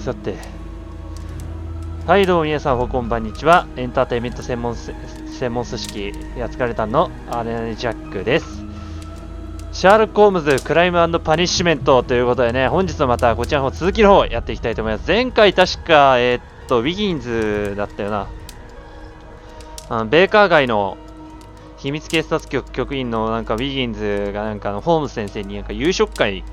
さて、はいどうも皆さん、こんばんにちは。エンターテインメント専門組織やつかれたんのアレナジャックです。シャーロック・ホームズクライム&パニッシュメントということでね、本日もまたこちらの方続きの方やっていきたいと思います。前回確かウィギンズだったよな。ベーカー街の秘密警察局局員のなんかウィギンズがなんかホームズ先生になんか夕食会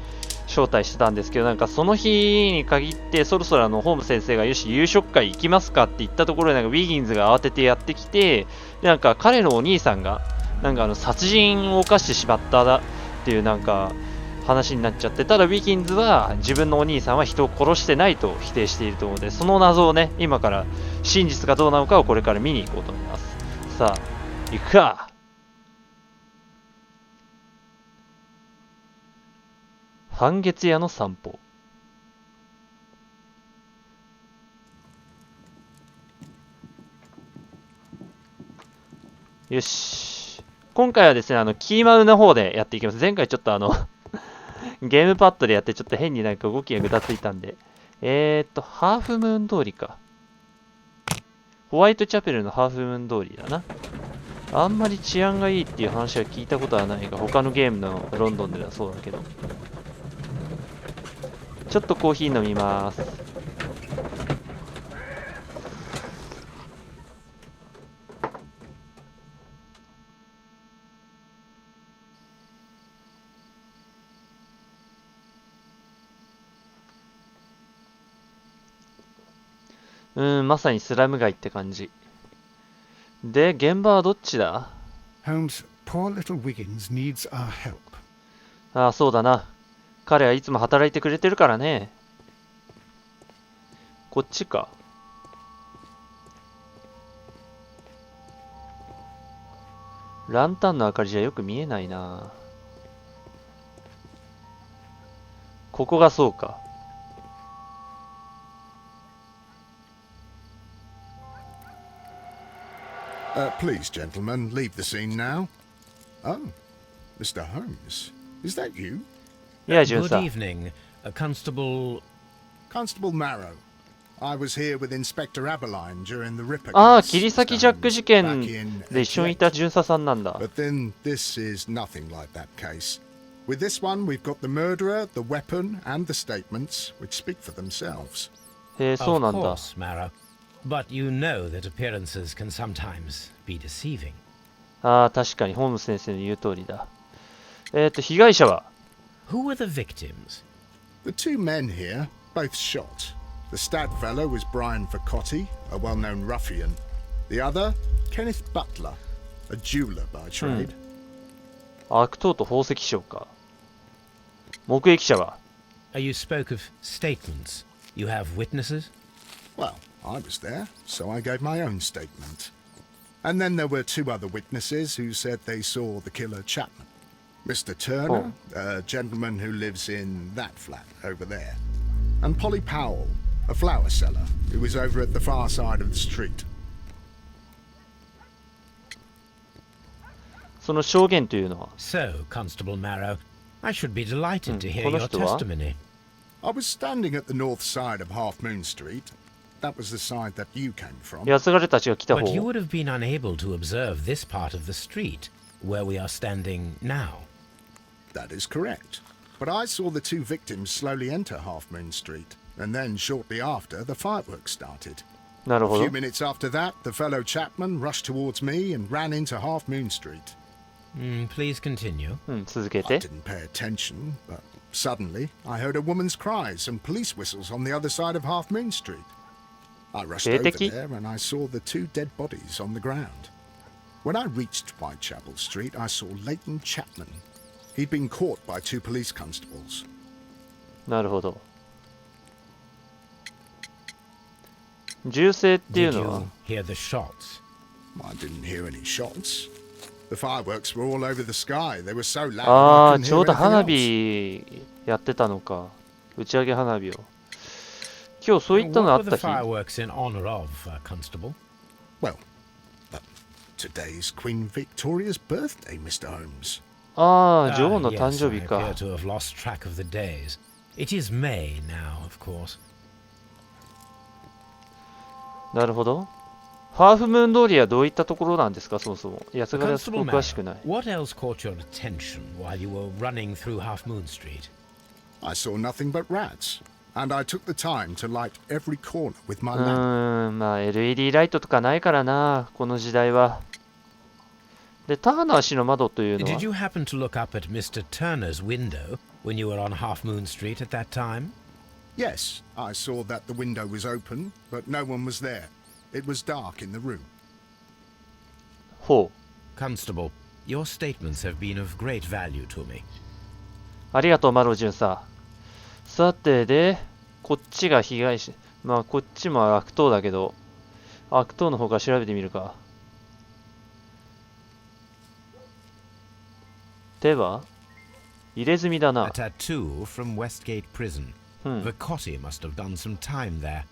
招待してたんですけど、なんかその日に限ってそろそろホーム先生がよし夕食会行きますかって言ったところで、なんかウィギンズが慌ててやってきて、でなんか彼のお兄さんがなんか殺人を犯してしまったっていうなんか話になっちゃって、ただウィギンズは自分のお兄さんは人を殺してないと否定していると思うので、その謎をね、今から真実がどうなのかをこれから見に行こうと思います。さあ行くか。半月夜の散歩。よし。今回はですね、キーマウの方でやっていきます。前回ちょっとゲームパッドでやってちょっと変になんか動きがぐたついたんで。ハーフムーン通りか。ホワイトチャペルのハーフムーン通りだな。あんまり治安がいいっていう話は聞いたことはないが、他のゲームのロンドンではそうだけど。ちょっとコーヒー飲みます。まさにスラム街って感じ。で、現場はどっちだ？ Holmes, poor little Wiggins needs our help. ああ、そうだな。彼はいつも働いてくれてるからね。こっちか。ランタンの明かりじゃよく見えないな。ここがそうか。Please, gentlemen, leave the scene now. Oh, Mr. Holmes, is that you? Yeah, Good evening, Constable Marrow. I was here with Inspector Aberline during the Ripper case. ああ、切り裂きジャック事件で一緒にいた巡査さんなんだ。But then this is nothing like that case. With this one, we've got the murderer, the weapon, and the statements, which speak for themselves. へえ、そうなんだ。 Of course, Marrow. But you know that appearances can sometimes be deceiving. ああ、確かにホームズ先生の言う通りだ。被害者は Who were the victims? The two men here, both shot. The stabbed fellow was Brian Vercotti, a well-known ruffian. The other, Kenneth Butler, a jeweler by trade. 悪党と宝石商か。目撃者は You spoke of statements. You have witnesses? Well, I was there, so I gave my own statement. And then there were two other witnesses who said they saw the killer Chapman. Mr. Turner, a gentleman who lives in that flat over there. And Polly Powell, a flower seller, who was over at the far side of the street. その証言というのは So, Constable Marrow, I should be delighted to hear この your 人は testimony. I was standing at the north side of Half Moon Street. That was the side that you came from. 奴らたちが来た But you 方 would have been unable to observe this part of the street, where we are standing now. That is correct. But I saw the two victims slowly enter Half Moon Street, and then shortly after, the fireworks started. なる A ほど few minutes after that, the fellow Chapman rushed towards me and ran into Half Moon Street. Please continue. 続け I て didn't pay attention, but suddenly I heard a woman's cries and police whistles on the other side of Half Moon Street. I rushed over there and I saw the two dead bodies on the ground. When I reached Whitechapel Street, I saw Leighton Chapman. He'd been caught by two police constables. なるほど。銃声っていう Did のは you hear the shots? I didn't hear any shots. The fireworks were all over the sky. They were so loud あ I あ、 couldn't ちょ hear うど anything 花 else. 火やってたのか。打ち上げ花火を。今日そういったのあ What っ were た the 日 fireworks in honor of, Constable? Well, today's Queen Victoria's birthday, Mr. Holmes. ああ、女王の Yes, 誕生 I 日 appear か。 to have lost track of the days. It is May now, of course. なるほど。ハーフムーン通りはどういったところなんですか、そもそも。やつがりはそこ Constable 詳しくない。 Marrow, what else caught your attention while you were running through Half Moon Street? I saw nothing but rats, and I took the time to light every corner with う my lamp. ーん、まあ LED ライトとかないからな、この時代は。で、ターナー氏の窓というの Did は you happen to look up at Mr. Turner's window when you were on Half Moon Street at that time? Yes, I saw that the window was open, but no one was there. It was dark in the room. ほう。 Constable, your statements have been of great value to me. ありがとう、マロ巡査。さて、で、こっちが被害者。まあ、こっちも悪党だけど、悪党の方から調べてみるか。では、入れ墨だ A な。 tattoo from Westgate Prison. Hmm. Vacotti must have done some time there.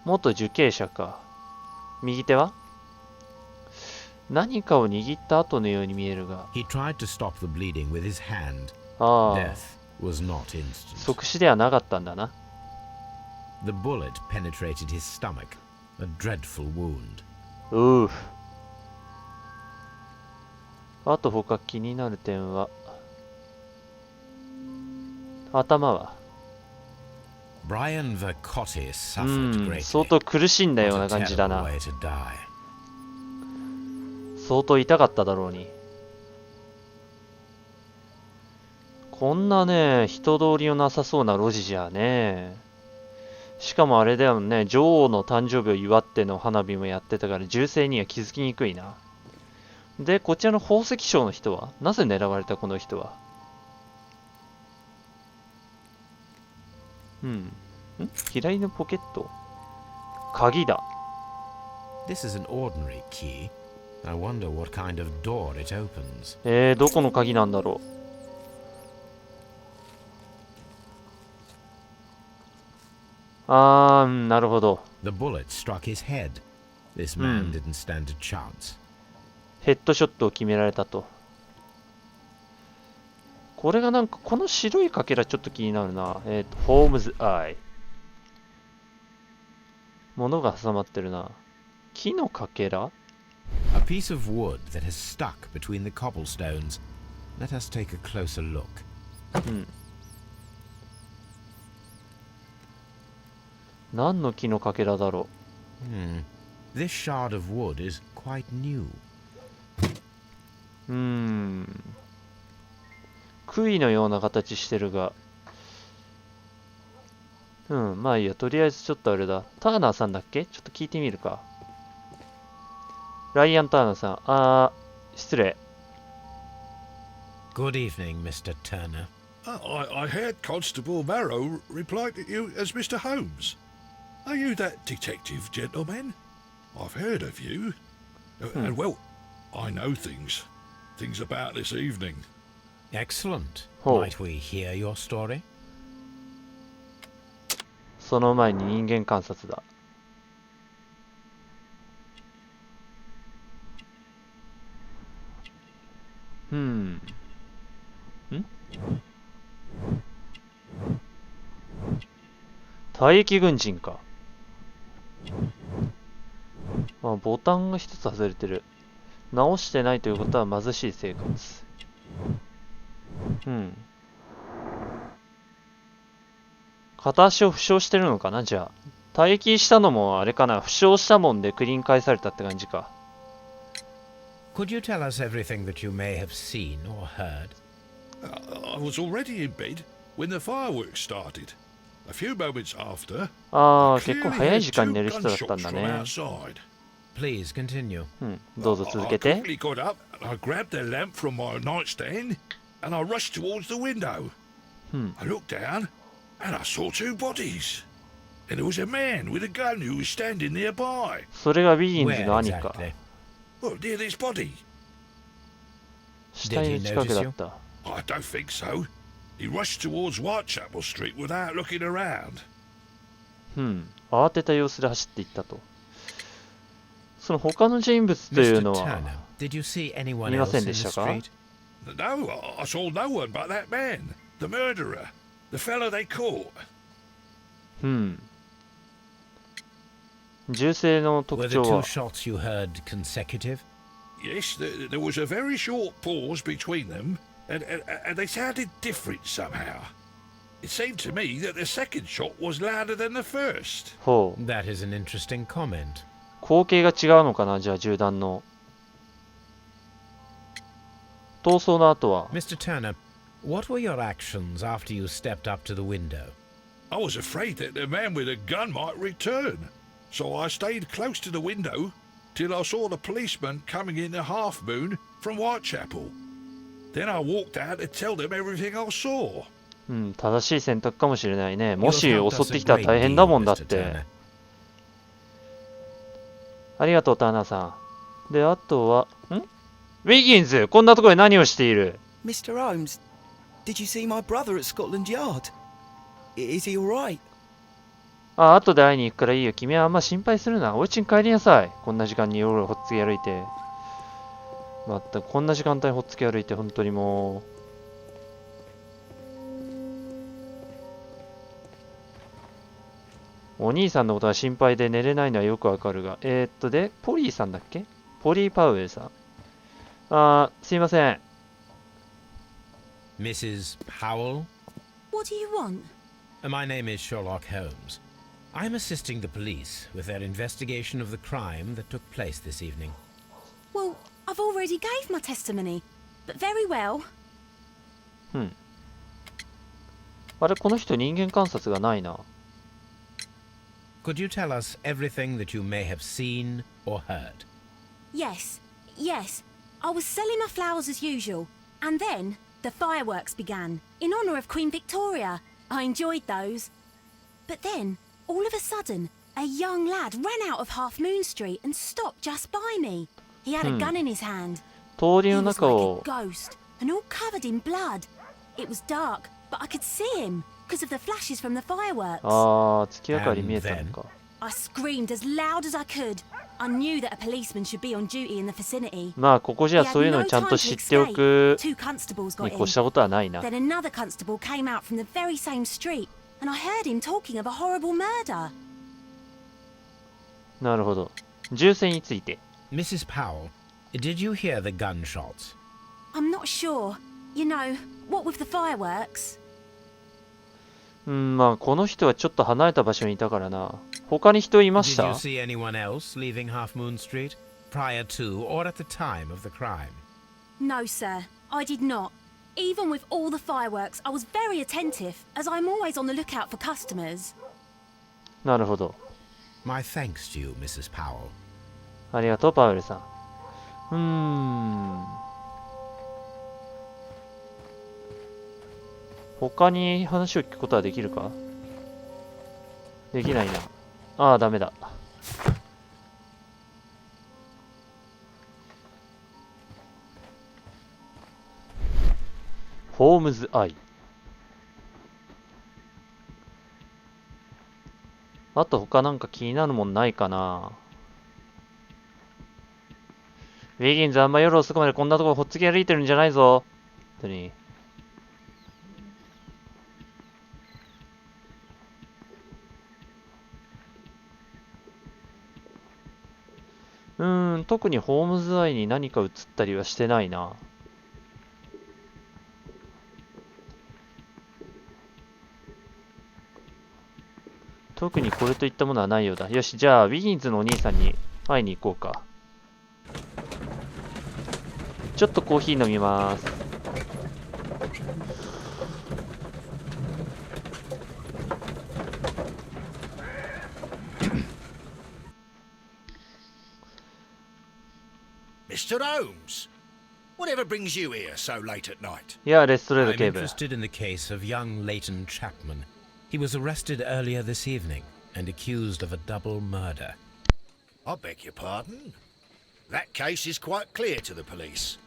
元受刑者か。右手は何かを握った後のように見えるが。 He tried to stop the bleeding with his hand. ああ、 Death was not instant. 即死ではなかったんだな。 The bullet penetrated his stomach. A dreadful wound. うう。あと他気になる点は、頭は Brian Vacotti う suffered ん、 greatly. 相当苦しんだような What a 感じだ terrible な。 way to die. 相当痛かっただろうに。こんなね、人通りのなさそうな路地じゃね。しかもあれだよね、女王の誕生日を祝っての花火もやってたから銃声には気づきにくいな。で、こちらの宝石商の人はなぜ狙われたこの人は。左のポケット鍵だ。 This is an ordinary key. I wonder what kind of door it opens. どこの鍵なんだろう。なるほど。 The bullet struck his head. This man didn't stand a chance. ヘッドショットを決められたと。これがなんか、この白いかけらちょっと気になるな。ホームズアイ。物が挟まってるな。木のかけら A piece of wood that has stuck between the cobblestones. Let us take a closer look. 何の木のかけらだろ This shard of wood is quite new. う。杭のような形してるが。まあいいや。とりあえずちょっとあれだ。ターナーさんだっけ？ちょっと聞いてみるか。ライアン・ターナーさん。失礼。Good evening, Mr. Turner. I heard Constable Marrow reply to you as Mr. Holmes. Are you that detective gentleman? I've heard of you. And well, I know things about this evening. Excellent. Oh. Might we hear your story? その前に人間観察だ。退役軍人か。ボタンが一つ外れてる。直してないということは貧しい生活。片足を負傷してるのかな、じゃあ。退役したのもあれかな、負傷したもんでクリーン返されたって感じか。Could you tell us everything that you may have seen or heard? I was already in bed when the fireworks started. A few moments after, 結構早い時間に寝る人だったんだね。 Please continue. どうぞ続け I て。 quickly got up and I grabbed the lamp from my nightstand and I rushed towards the window. I looked down and I saw two bodies. And there was a man with a gun who was standing nearby. それがビギンズ Where の兄か。 exactly? Well, near this body. 死体の近くだった。 I don't think so. He rushed towards Whitechapel Street without looking around. 慌てた様子で走っていったと。その他の人物という Mr. の Turner, は did you see anyone 見ま else せん in で the したか？ street? No, I saw no one but that man, the murderer, the fellow they caught. 銃声の Were 特 the 徴 two は shots you heard consecutive? Yes, there was a very short pause between them, and they sounded different somehow. It seemed to me that the second shot was louder than the first. ほう That is an interesting comment. 口径が違うのかな、じゃあ銃弾の。逃走の後は Mr. Turner, what were your actions after you stepped up to the window? I was afraid that the man with a gun might return, so I stayed close to the window till I saw the policeman coming in the half moon from Whitechapel. Then I walked out to tell them everything I saw. うん、正しい選択かもしれないね。も You し have helped 襲 us って a きたら great 大変だ deal, もんだっ Mr. て。 Turner. ありがとう、ターナーさん。で、あとは、ウィギンズ、こんなところで何をしている？ Mr. Holmes, did you see my brother at Scotland Yard? Is he all right? あ、後で会いに行くからいいよ。君はあんま心配するな。お家に帰りなさい。こんな時間に夜ほっつき歩いて。まったくこんな時間帯ほっつき歩いて、本当にもう。お兄さんのことが心配で寝れないのはよくわかるが。で、ポリーさんだっけ？ポリー・パウエルさん。すいません。Mrs. Powell? What do you want? My name is Sherlock Holmes. I'm assisting the police with their investigation of the crime that took place this evening. Well, I've already gave my testimony, but very well. あれ、この人人間観察がないな。Could you tell us everything that you may have seen or heard? Yes, I was selling my flowers as usual, and then the fireworks began, in honour of Queen Victoria. I enjoyed those. But then, all of a sudden, a young lad ran out of Half Moon Street and stopped just by me. He had a gun in his hand. 通り He の was 中 like を a ghost, and all covered in blood. It was dark, but I could see him, because of the flashes from the fireworks. 月明かり見えたのか。 I screamed as loud as I could. I knew that a policeman should be on duty in the vicinity. まあ、ここじゃ He had そういうの no をちゃん time と to 知ってお escape. く Two constables got に越し in. たことはないな。 Then another constable came out from the very same street, and I heard him talking of a horrible murder. なるほど。銃声について。 Mrs. Powell, did you hear the gunshots? I'm not sure. You know, what with the fireworks? まあ、この人はちょっと離れた場所にいたからな。他に人いまし Did you た？ see anyone else leaving Half Moon Street prior to or at the time of the crime? No, sir, I did not. Even with all the fireworks, I was very attentive, as I'm always on the lookout for customers. なるほど。 My thanks to you, Mrs. Powell. ありがとう、パウエルさん。他に話を聞くことはできるか？できないな。ダメだ。ホームズアイ。あと他なんか気になるもんないかな。ウィギンズあんま夜遅くまでこんなところほっつき歩いてるんじゃないぞ。本当に。特にホームズアイに何か映ったりはしてないな。特にこれといったものはないようだ。よし、じゃあ、ウィギンズのお兄さんに会いに行こうか。ちょっとコーヒー飲みます。Mr. Holmes, whatever brings you here so late at night? いや、レストレード I'm 警部。 interested in the case of young Leighton Chapman. He was arrested earlier this evening and accused of a double murder. I beg your pardon? That case is quite clear to the police.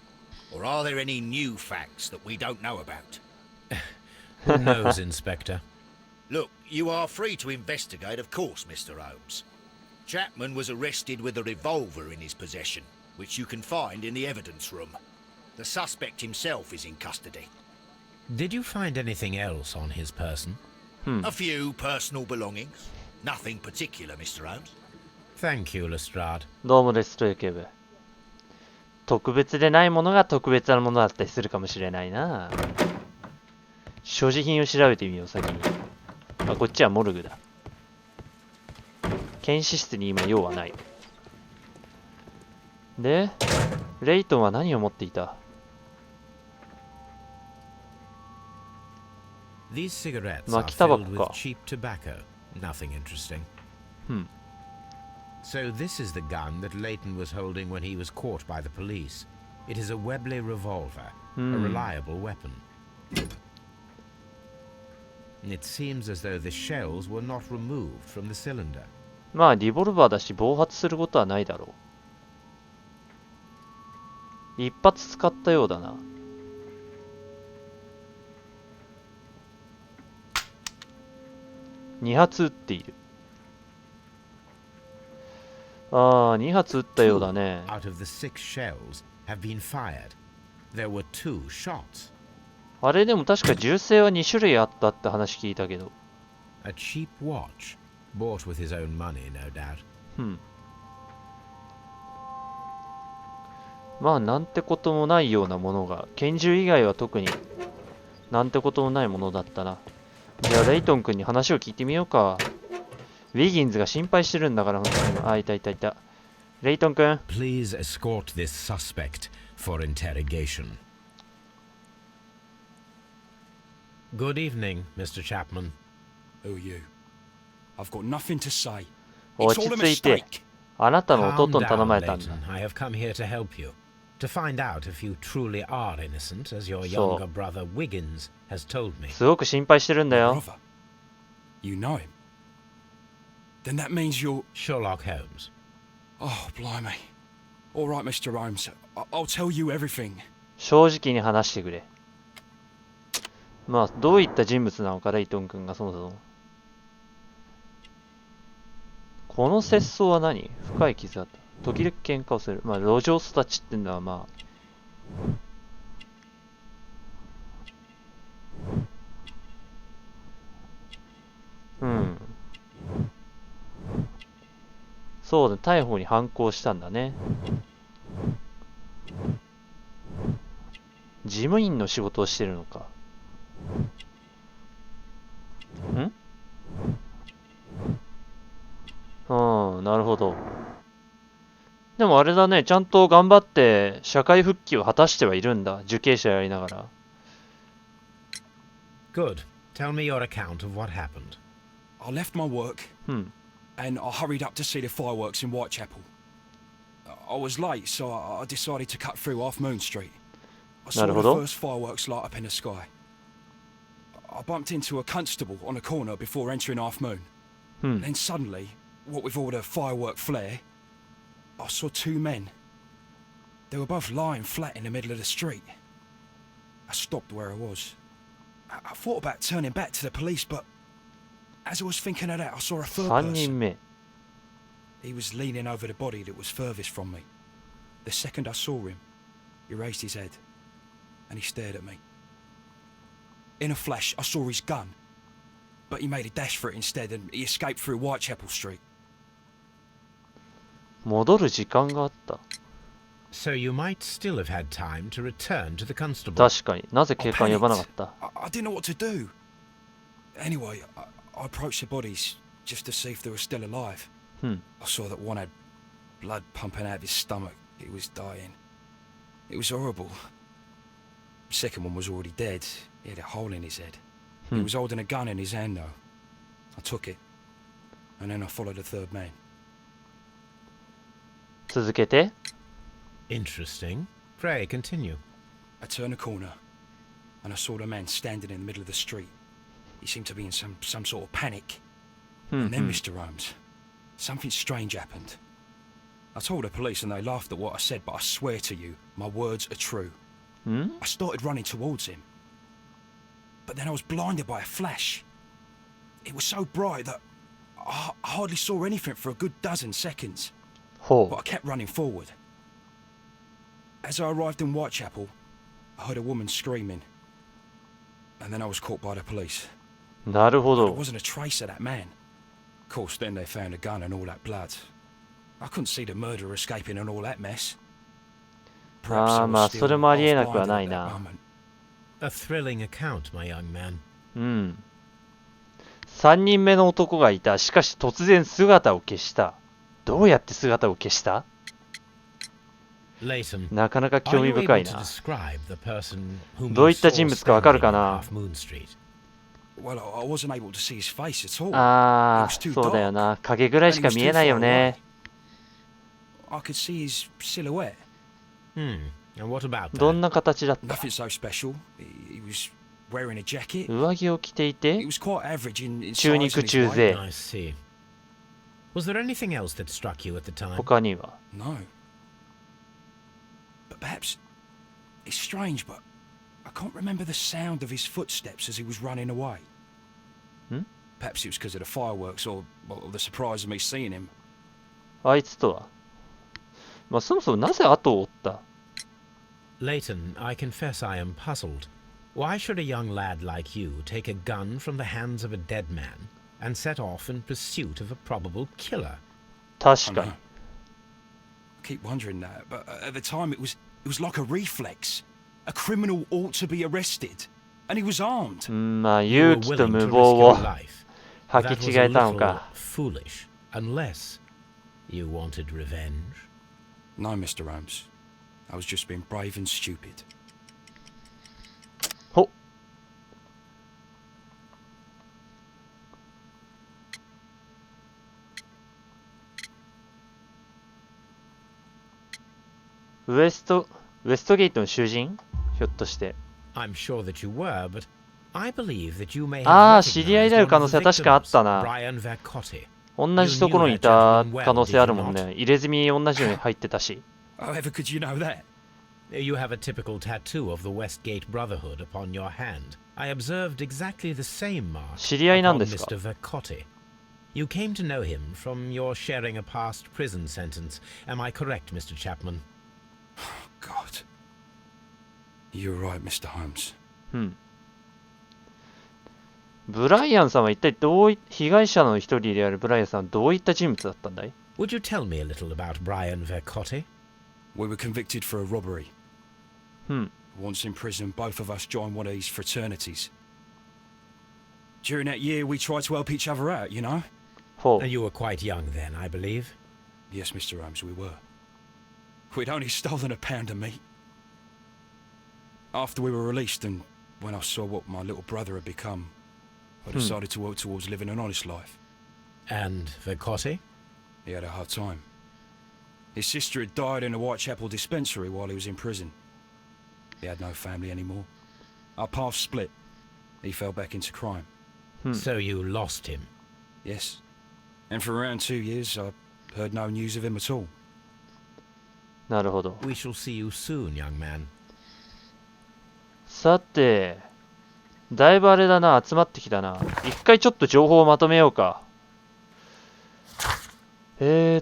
Or are there any new facts that we don't know about? Who knows, Inspector? Look, you are free to investigate, of course, Mr. Holmes. Chapman was arrested with a revolver in his possession, which you can find in the evidence room. The suspect himself is in custody. Did you find anything else on his person? A few personal belongings. Nothing particular, Mr. Holmes. Thank you, Lestrade. どうもです、という警部。特別でないものが特別なものだったりするかもしれないな。所持品を調べてみよう、先に。あ、こっちはモルグだ。検視室に今用はない。で、レイトンは何を持っていた？ These cigarettes are 巻きタバコ filled か。 with cheap tobacco. Nothing interesting. うん。 So this is the gun that Leighton was holding when he was caught by the police. It is a Webley revolver, a reliable weapon. It seems as though the shells were not removed from the cylinder. まあ、リボルバーだし、暴発することはないだろう。一発使ったようだな。2発撃っている。ああ、2発撃ったようだね。Out of the 6 shells have been fired. There were 2 shots. あれでも確か銃声は2種類あったって話聞いたけど。A cheap watch, bought with his own money, no doubt. うん。まあ、なんてこともないようなものが、拳銃以外は特になんてこともないものだったな。じゃあ、レイトン君に話を聞いてみようか。ウィギンズが心配してるんだから、本当に。あ、いたいたいた。レイトン君。Please escort this suspect for interrogation. Good evening, Mr. Chapman. Who are you? I've got nothing to say. 落ち着いて。あなたの Calm 弟に頼ま down, れたんだ。 Leighton. I have come here to help you. To find out if you truly are innocent, as your そう。 younger brother Wiggins has told me. すごく心配してるんだよ。 Brother? You know him? Then that means you're... Sherlock Holmes. Oh, blimey. All right, Mr. Holmes. I'll tell you everything. 正直に話してくれ。まあ、どういった人物なのか、レイトン君がそもそも。この節操は何？深い傷だった。時々喧嘩をする。まあ、路上育ちってのはまあ。うん。そうだ、逮捕に反抗したんだね。事務員の仕事をしてるのか。ん？うん、なるほど。でもあれだね、ちゃんと頑張って社会復帰を果たしてはいるんだ。受刑者やりながら。Good. Tell me your account of what happened. I left my work, うん。 and I hurried up to see the fireworks in Whitechapel. I was late, so I decided to cut through Half Moon Street. I saw the なるほど。 first fireworks light up in the sky. I bumped into a constable on a corner before entering Half Moon. うん。 Then suddenly, what with all the firework flare, I saw 2 men. They were both lying flat in the middle of the street. I stopped where I was. I thought about turning back to the police, but as I was thinking of that, I saw a third 3 person. 人目。 He was leaning over the body that was furthest from me. The second I saw him, he raised his head, and he stared at me. In a flash, I saw his gun, but he made a dash for it instead, and he escaped through Whitechapel Street. 戻る時間があった。 So you might still have had time to return to the constable. 確かになぜ I 警官呼ばなか panicked. った。 I didn't know what to do. Anyway, I approached the bodies just to see if they were still alive. うん。 I saw that one had blood pumping out of his stomach. He was dying. It was horrible. The second one was already dead. He had a hole in his head. He was holding a gun in his hand, though. I took it, and then I followed the third man. 続けて。 Interesting. Pray continue. I turned a corner, and I saw the man standing in the middle of the street. He seemed to be in some sort of panic. うん、う And then, ん。 Mr. Holmes, something strange happened. I told the police and they laughed at what I said, but I swear to you, my words are true. ん？ I started running towards him. But then I was blinded by a flash. It was so bright that I hardly saw anything for a good dozen seconds. ほ But I kept running forward. As I arrived in Whitechapel, I heard a woman screaming. And then I was caught by the police. う。なるほ There ど。 wasn't a trace of that man. Of course, then they found a gun and all that blood. I couldn't see the murderer escaping and all that mess. ああ、まあ、それもありえなくはないな。A thrilling account, my young man. うん。3人目の男がいた。しかし突然姿を消した。どうやって姿を消した？なかなか興味深いな。どういった人物かわかるかな？ああ、そうだよな。影ぐらいしか見えないよね。どんな形だった？上着を着ていて中肉中背。他には？Perhaps it's strange, but I can't remember the sound of his footsteps as he was running away. Perhaps it was because of the fireworks or the surprise of me seeing him. あいつとは、まあ、そもそもなぜ後を追った？ Leighton, I confess I am puzzled. Why should a young lad like you take a gun from the hands of a dead man and set off in pursuit of a probable killer? 確かに。I keep wondering that, but at the time it was like a reflex. A criminal ought to be arrested, and he was armed. まあ勇気と無謀を履き違えたのか。Foolish, unless you wanted revenge. No, Mr. Holmes. I was just being brave and stupid. ほ。ウエストゲートの囚人？ひょっとして。I'm sure that you were, but I believe that you may have ああ、知り合いである可能性は確かあったな。同じところにいた可能性あるもんね。入れ墨同じように入ってたし。However could you know that? You have a typical tattoo of the Westgate Brotherhood upon your hand. I observed exactly the same mark 知り合いなん upon ですか？ Mr. Vercotti. You came to know him from your sharing a past prison sentence. Am I correct, Mr. Chapman? God. You're right, Mr. Holmes. ブライアンさんは一体被害者の一人であるブライアンさんはどういった人物だったんだい？ Would you tell me a little about Brian Vercotti? We were convicted for a robbery. Once in prison, both of us joined one of these fraternities. During that year, we tried to help each other out, you know? You were quite young then, I believe. Yes, Mr. Holmes, we were. We'd only stolen a pound of meat. After we were released, and when I saw what my little brother had become, I decided to work towards living an honest life. And Vercotti? He had a hard time. His sister had died in a Whitechapel dispensary while he was in prison. He had no family anymore. Our paths split. He fell back into crime. So you lost him? Yes. And for around 2 years, I heard no news of him at all. なるほど。We shall see you soon, young man. さて、だいぶあれだな、集まってきたな。一回ちょっと情報をまとめようか。ウエ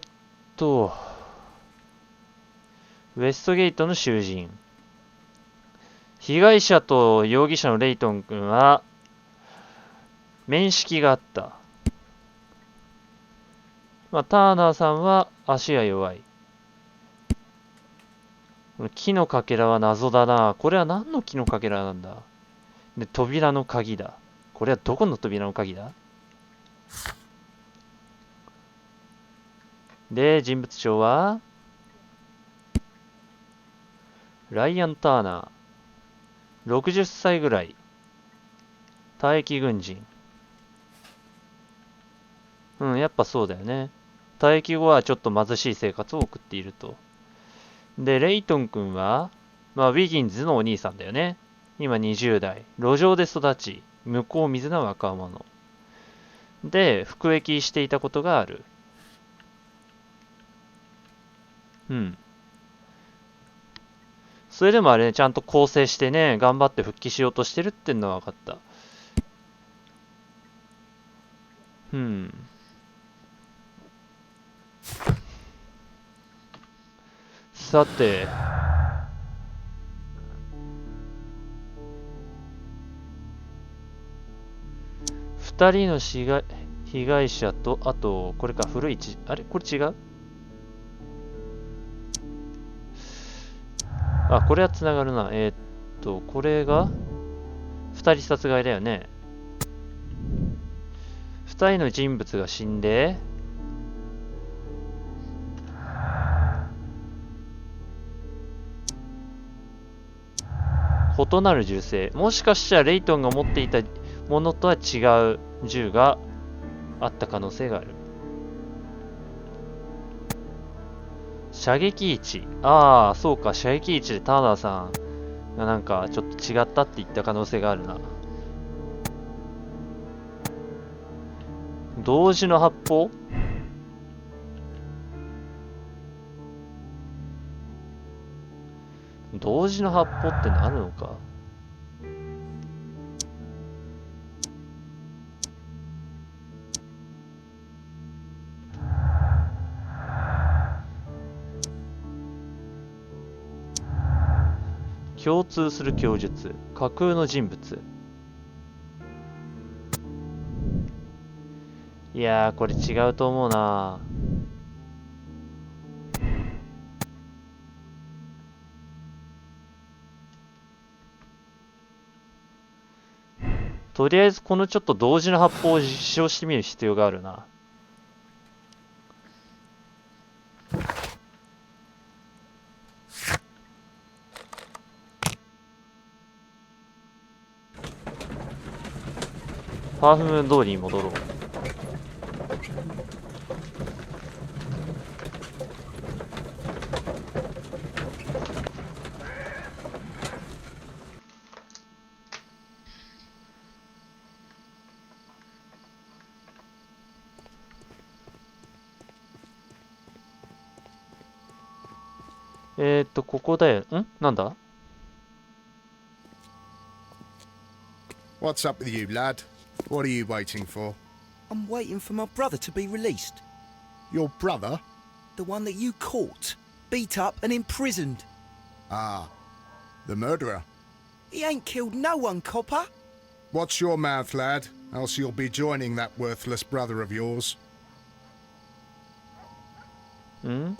ストゲートの囚人。被害者と容疑者のレイトン君は、面識があった。まあ、ターナーさんは足が弱い。木のかけらは謎だな。これは何の木のかけらなんだ？で、扉の鍵だ。これはどこの扉の鍵だ？で、人物帳はライアン・ターナー。60歳ぐらい。退役軍人。やっぱそうだよね。退役後はちょっと貧しい生活を送っていると。で、レイトン君は、まあ、ウィギンズのお兄さんだよね。今20代。路上で育ち、向こう水な若者。で、服役していたことがある。それでもあれね、ちゃんと更生してね、頑張って復帰しようとしてるっていうのは分かった。さて、2人の被害者と、あと、これか、古いあれこれ違う？あ、これは繋がるな。これが2人殺害だよね。2人の人物が死んで、異なる銃声。もしかしたらレイトンが持っていたものとは違う銃があった可能性がある。射撃位置。ああ、そうか。射撃位置でターナーさんがなんかちょっと違ったって言った可能性があるな。同時の発砲？同時の発砲ってなるのか？共通する供述。架空の人物。いやー、これ違うと思うな。とりあえずこのちょっと同時の発砲を実証してみる必要があるな。ハーフムーン通りに戻ろう。ここだよ。なんだ？ What's up with you, lad? What are you waiting for? I'm waiting for my brother to be released. Your brother? The one that you caught, beat up and imprisoned. Ah, the murderer. He ain't killed no one, copper. Watch your mouth, lad, else you'll be joining that worthless brother of yours. ん？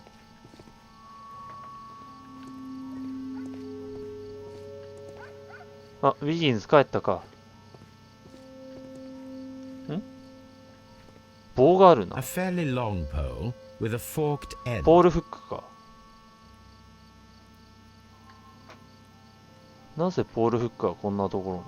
あ、ウィギンズ帰ったか。棒があるな。A fairly long pole with a forked end. ポールフックか。なぜポールフックはこんなところに。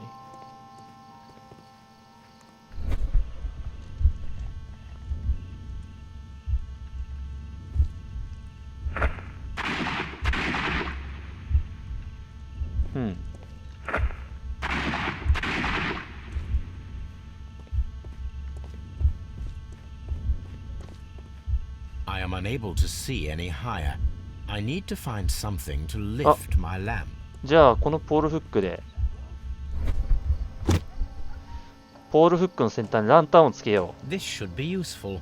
I am unable to see any higher. I need to find something to lift my lamp. じゃあこのポールフックでポールフックの先端にランタンをつけよう。 This should be useful.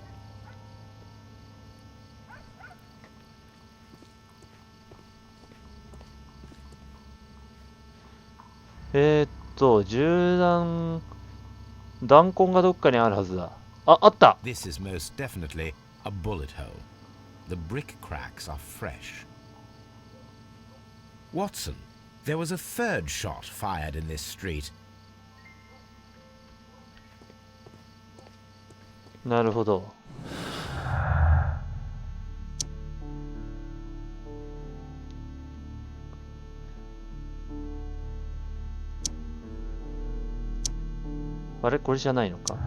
弾痕がどっかにあるはずだ。あ、あった。 This is most definitely a bullet hole. The brick cracks are fresh. Watson, there was a third shot fired in this street. なるほど。あれこれじゃないのか。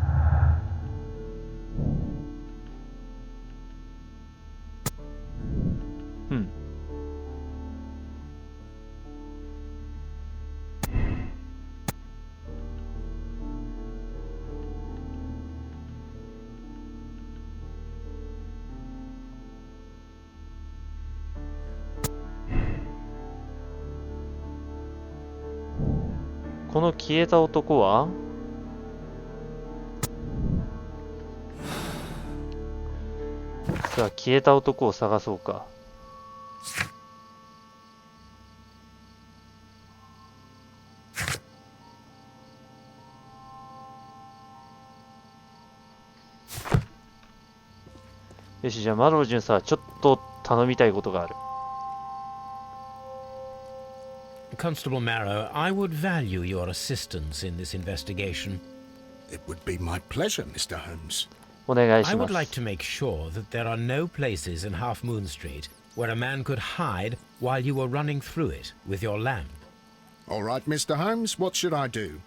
この消えた男はさあ消えた男を探そうか。よし、じゃあマロージュンさ、ちょっと頼みたいことがある。Constable Marrow, I would value your assistance in this investigation. It would be my pleasure, Mr. Holmes. お願い I しま would like す。 to make sure that there are no places in Half Moon Street where a man could hide while you were running through it with your lamp. All right, Mr. Holmes, what should I do?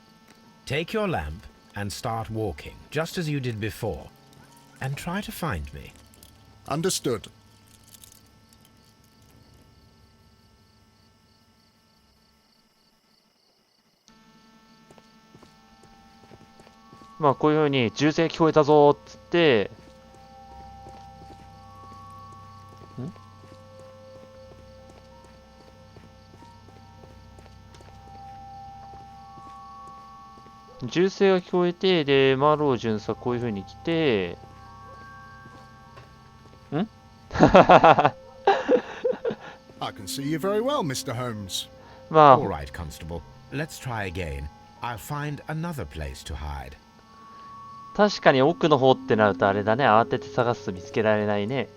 Take your lamp and start walking, just as you did before, and try to find me. Understood. まあこういう風に銃声聞こえたぞーっつって、銃声が聞こえて、で、マロー巡査こういう風に来て、I can see you very well, Mr. Holmes. ま All あ、 right, Constable. Let's try again. I'll find another place to hide. 確かに奥の方ってなるとあれだね。慌てて探すと見つけられないね。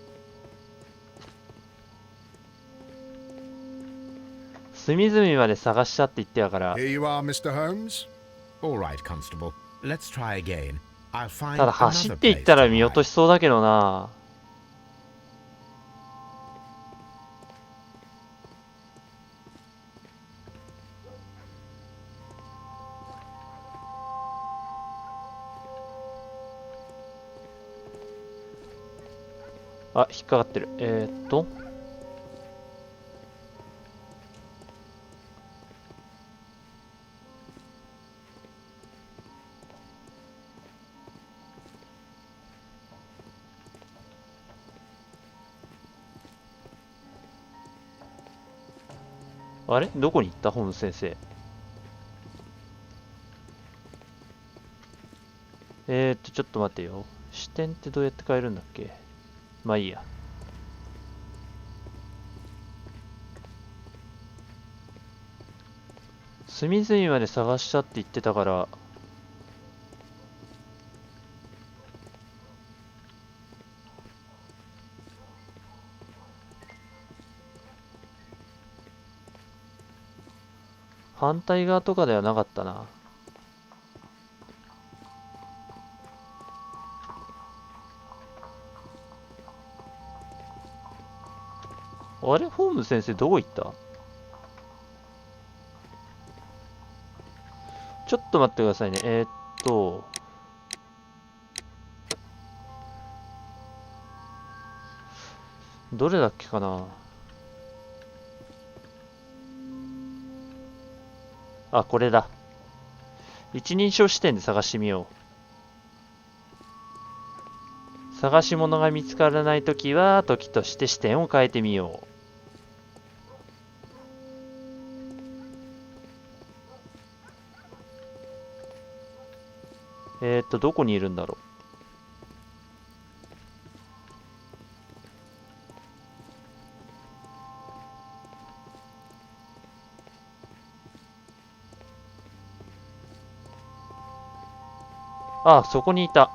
隅々まで探しちゃって言ってやから。 Here you are, Mr. Holmes. All right, Constable. Let's try again. I'll find ただ another 走ってい place ったら to 見落と hide. しそうだけどな。あ、引っかかってる。あれどこに行ったホームズ先生。ちょっと待ってよ。視点ってどうやって変えるんだっけ。まあいいや。隅々まで探しちゃって言ってたから、反対側とかではなかったな。あれホームズ先生どこ行った？ちょっと待ってくださいね。どれだっけかな。あ、これだ。一人称視点で探してみよう。探し物が見つからないときは、時として視点を変えてみよう。どこにいるんだろう。あ、そこにいた。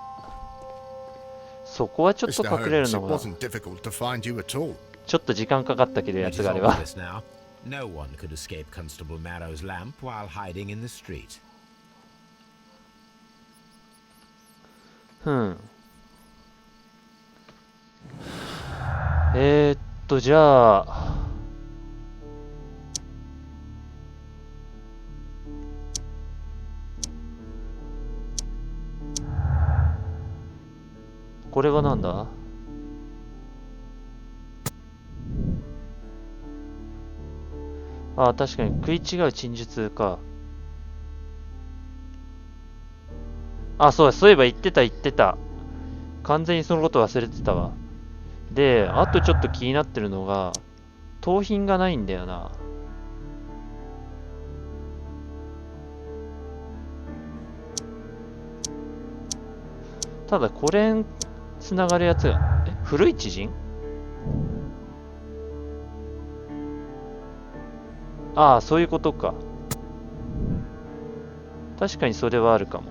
そこはちょっと Mr. 隠れる Holmes, の it が、 wasn't difficult to find you at all. ちょっと時間かかったけど、や It つ is があれば。 obvious now. No one could escape Constable Marrow's lamp while hiding in the street. じゃあ、これはなんだ？あ、確かに食い違う陳述か。あ、そういえば言ってた。完全にそのこと忘れてたわ。で、あとちょっと気になってるのが、盗品がないんだよな。ただ、これにつながるやつが、古い知人？ああ、そういうことか。確かにそれはあるかも。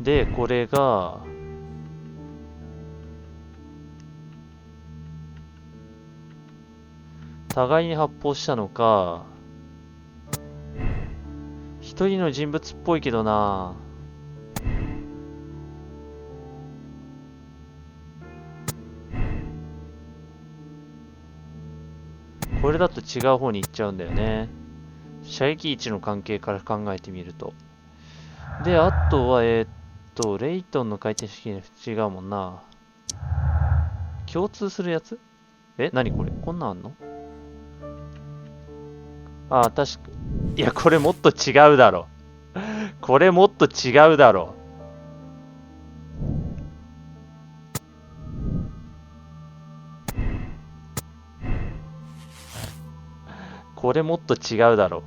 で、これが、互いに発砲したのか。一人の人物っぽいけどな。これだと違う方に行っちゃうんだよね。射撃位置の関係から考えてみると。で、あとは、レイトンの回転式違うもんな。共通するやつ？何これ？こんなんあんの？ああ、確か。いや、これもっと違うだろ。これもっと違うだろ。これもっと違うだろ。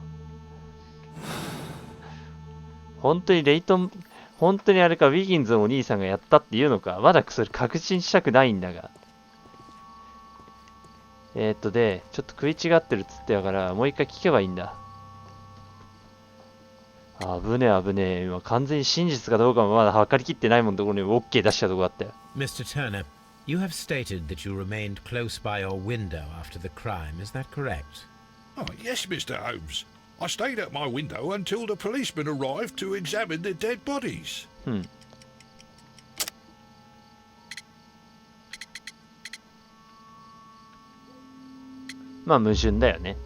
本当にレイトン、本当にあれか、ウィギンズのお兄さんがやったっていうのか。まだそれ確信したくないんだが。で、ちょっと食い違ってるっつってやから、もう一回聞けばいいんだ。危ねえ危ねえ。今完全に真実かどうかもまだ測りきってないもんところに OK 出したとこあったよ。Mr. Turner, you have stated that you remained close by your window after the crime, is that correct? Oh, yes, Mr. Holmes. I stayed at my window until the policeman arrived to examine the dead bodies. まあ矛盾だよね。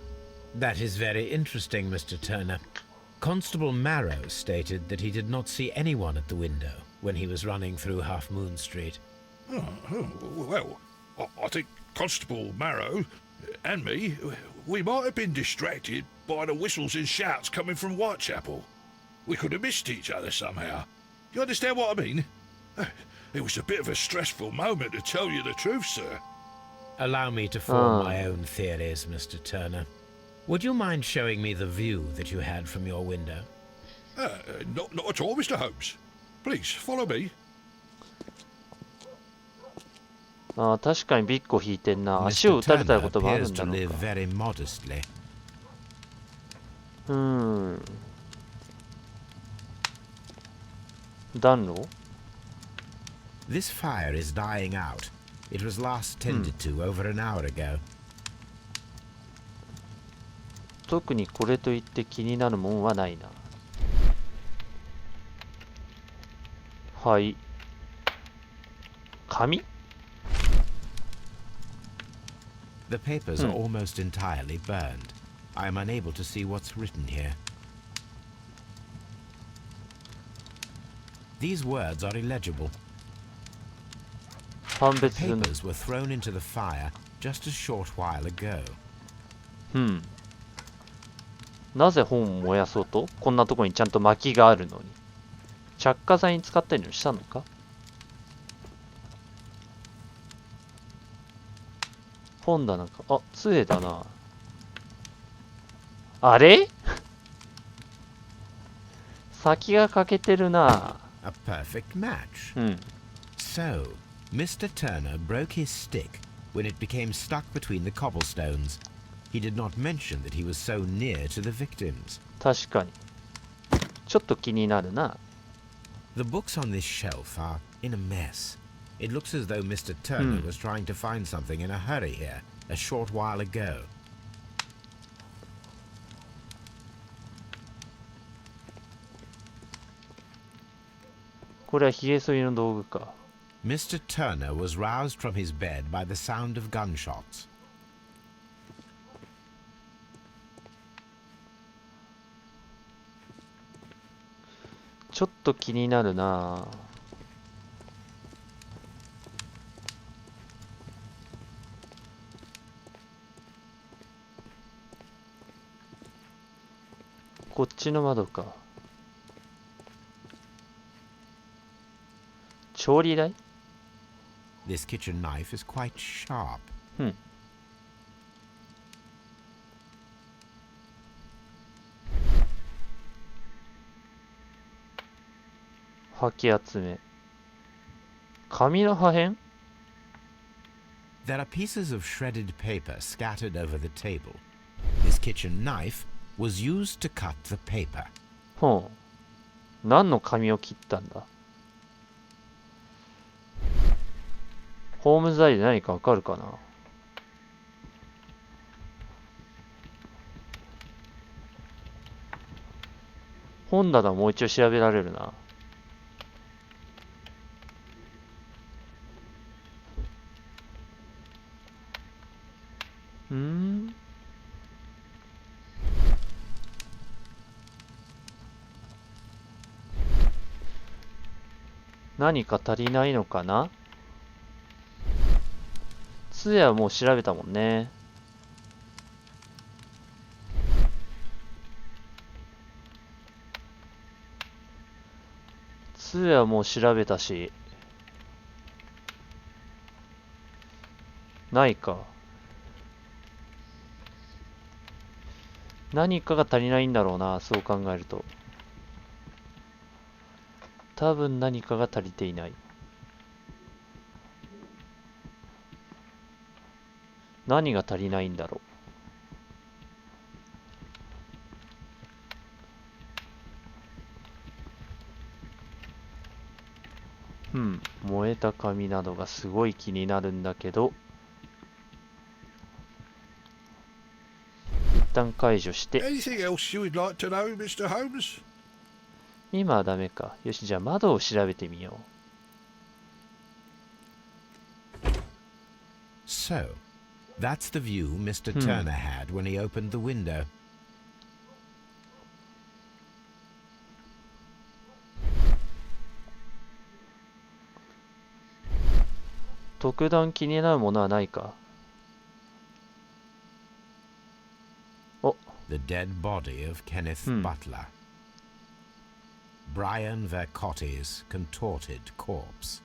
That is very interesting, Mr. Turner. Constable Marrow stated that he did not see anyone at the window when he was running through Half Moon Street. Well, I think Constable Marrow and me, we might have been distracted by the whistles and shouts coming from Whitechapel. We could have missed each other somehow. You understand what I mean? It was a bit of a stressful moment, to tell you the truth, sir. Allow me to form my own theories, Mr. Turner. Would you mind showing me the view that you had from your window? Not at all, Mr. Holmes. Please, follow me. ああ、確かにビッコ引いてんな。足を打たれたこともあるんだろうか。暖炉？ This fire is dying out. It was last tended to over an hour ago. 特にこれといって気になるもんはないな。はい。紙？ The papers are almost entirely burned. I am unable to see what's written here. These words are illegible. The papers were thrown into the fire just a short while ago. なぜ本を燃やそうと？こんなとこにちゃんと薪があるのに。着火剤に使ったりしたのか？本棚か。あ、杖だな。あれ？先が欠けてるな。A perfect match. So, Mr. Turner broke his stick when it became stuck between the cobblestones. He did not mention that he was so near to the victims. 確かに。ちょっと気になるな。The books on this shelf are in a mess. It looks as though Mr. Turner was trying to find something in a hurry here a short while ago. これは髭剃りの道具か。Mr. Turner was roused from his bed by the sound of gunshots. ちょっと気になるな。こっちの窓か。調理台？ This kitchen knife is quite sharp. 掃き集め。紙の破片？ There are pieces of shredded paper scattered over the table. This kitchen knife was used to cut the paper. ほう。何の紙を切ったんだ？ホームズアイで何かわかるかな？本棚もう一応調べられるな。何か足りないのかな。杖はもう調べたもんね。杖はもう調べたし。ないか。何かが足りないんだろうな、そう考えると。多分何かが足りていない。何が足りないんだろう。燃えた紙などがすごい気になるんだけど、一旦解除して。Anything else you would like to know, Mr. Holmes? 今はダメか。よし、じゃあ窓を調べてみよう。So, that's the view Mr. Turner had when he opened the window. 特段気になるものはないか。お。The dead body of Kenneth Butler. Brian Vercotti's contorted corpse.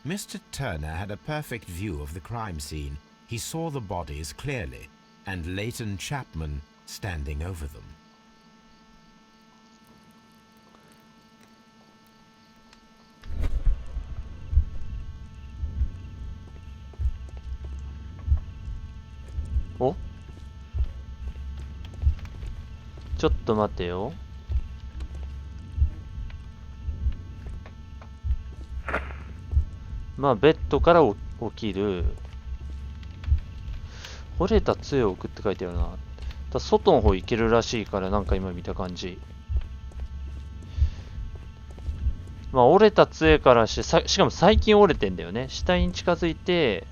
Mr. Turner had a perfect view of the crime scene. He saw the bodies clearly, and Leighton Chapman standing over them. お？ちょっと待てよ。まあ、ベッドから起きる。折れた杖を置くって書いてあるな。外の方行けるらしいから、なんか今見た感じ。まあ、折れた杖からして、しかも最近折れてんだよね。死体に近づいて、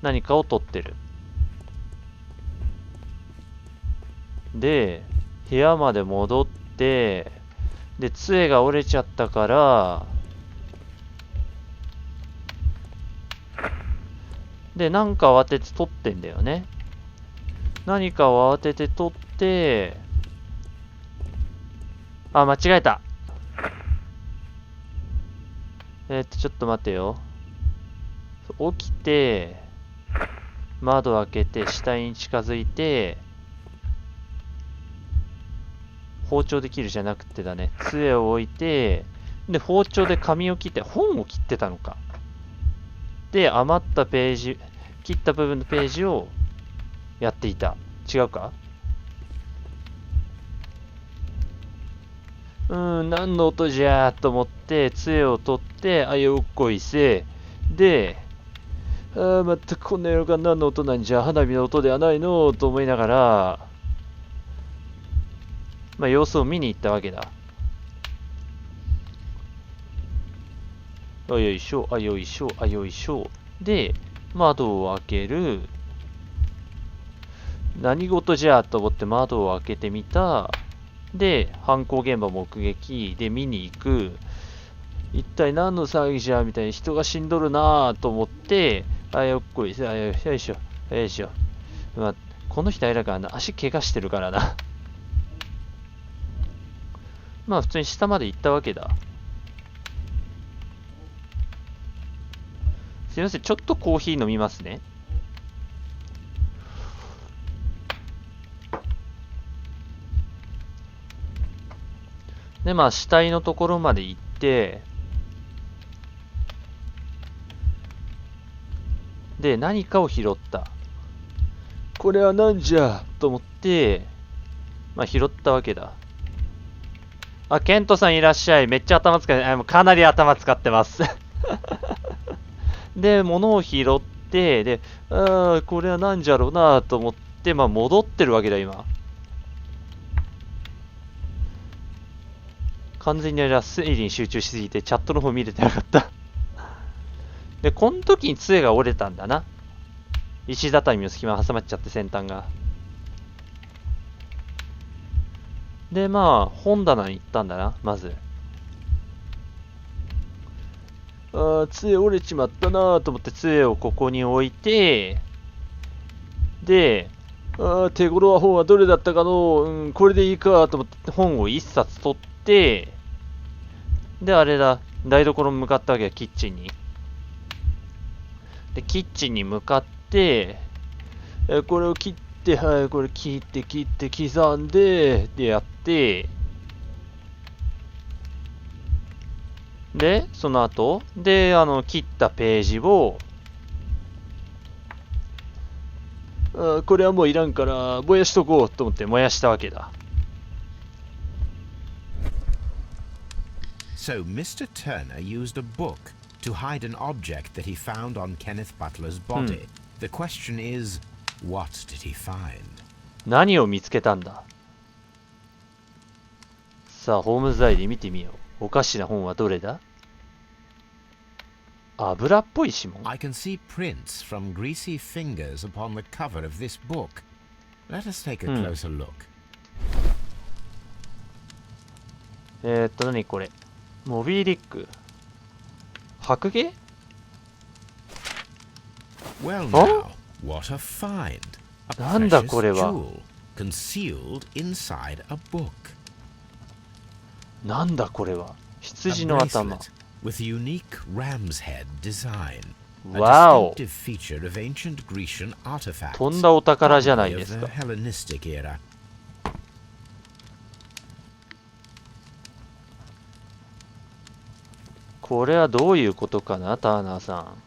何かを取ってる。で、部屋まで戻って、で、杖が折れちゃったから、で、なんかを当てて取ってんだよね。何かを当てて取って、あ、間違えた。ちょっと待ってよ。起きて、窓を開けて、死体に近づいて、包丁で切るじゃなくてだね。杖を置いて、で、包丁で紙を切って、本を切ってたのか。で、余ったページ、切った部分のページをやっていた。違うか？何の音じゃーと思って、杖を取って、あ、よっこいせ。で、またこの野郎が何の音なんじゃ、花火の音ではないのと思いながら、まあ、様子を見に行ったわけだ。あ、よいしょ、あ、よいしょ、あ、よいしょ。で、窓を開ける。何事じゃと思って窓を開けてみた。で、犯行現場目撃。で、見に行く。一体何の騒ぎじゃみたいに人が死んどるなぁと思って、あ、よっこいせ、あ、よいしょ、よいしょ。まあ、この人あれだからな、足怪我してるからな。まあ普通に下まで行ったわけだ。すいません、ちょっとコーヒー飲みますね。で、まあ死体のところまで行って、で、何かを拾った。これは何じゃと思って、まあ拾ったわけだ。あ、ケントさんいらっしゃい。めっちゃ頭使って、かなり頭使ってます。で、物を拾って、で、これは何じゃろうなと思って、まあ戻ってるわけだ、今。完全にあれは推理に集中しすぎてチャットの方見れてなかった。で、この時に杖が折れたんだな。石畳の隙間挟まっちゃって先端が。で、まあ、本棚に行ったんだな、まず。杖折れちまったなと思って杖をここに置いて、で、手頃は本はどれだったかの、これでいいかと思って本を一冊取って、で、あれだ、台所に向かったわけよ、キッチンに。で、キッチンに向かって、これを切って、はい、これ切って刻んで、でやって、で、その後、で、切ったページを、これはもういらんから燃やしとこうと思って燃やしたわけだ。So Mr. Turner used a book to hide an object that he found on Kenneth Butler's body. The question is, what did he find? 何を見つけたんだ。さあ、ホームズアイで見てみよう。おかしな本はどれだ。油っぽい指紋。 I can see prints from greasy fingers upon the cover of this book. Let us take a closer look. 何これ。モビーリック。白芸 Well now, what a find. A なんだ precious これは。 jewel concealed inside a book. なんだこれは。 A 羊の頭。 bracelet with unique ram's head design. A Wow. distinctive feature of ancient Grecian artifacts. とんだお宝じゃない Probably で of す the か。 Hellenistic era. これはどういうことかな、ターナーさん。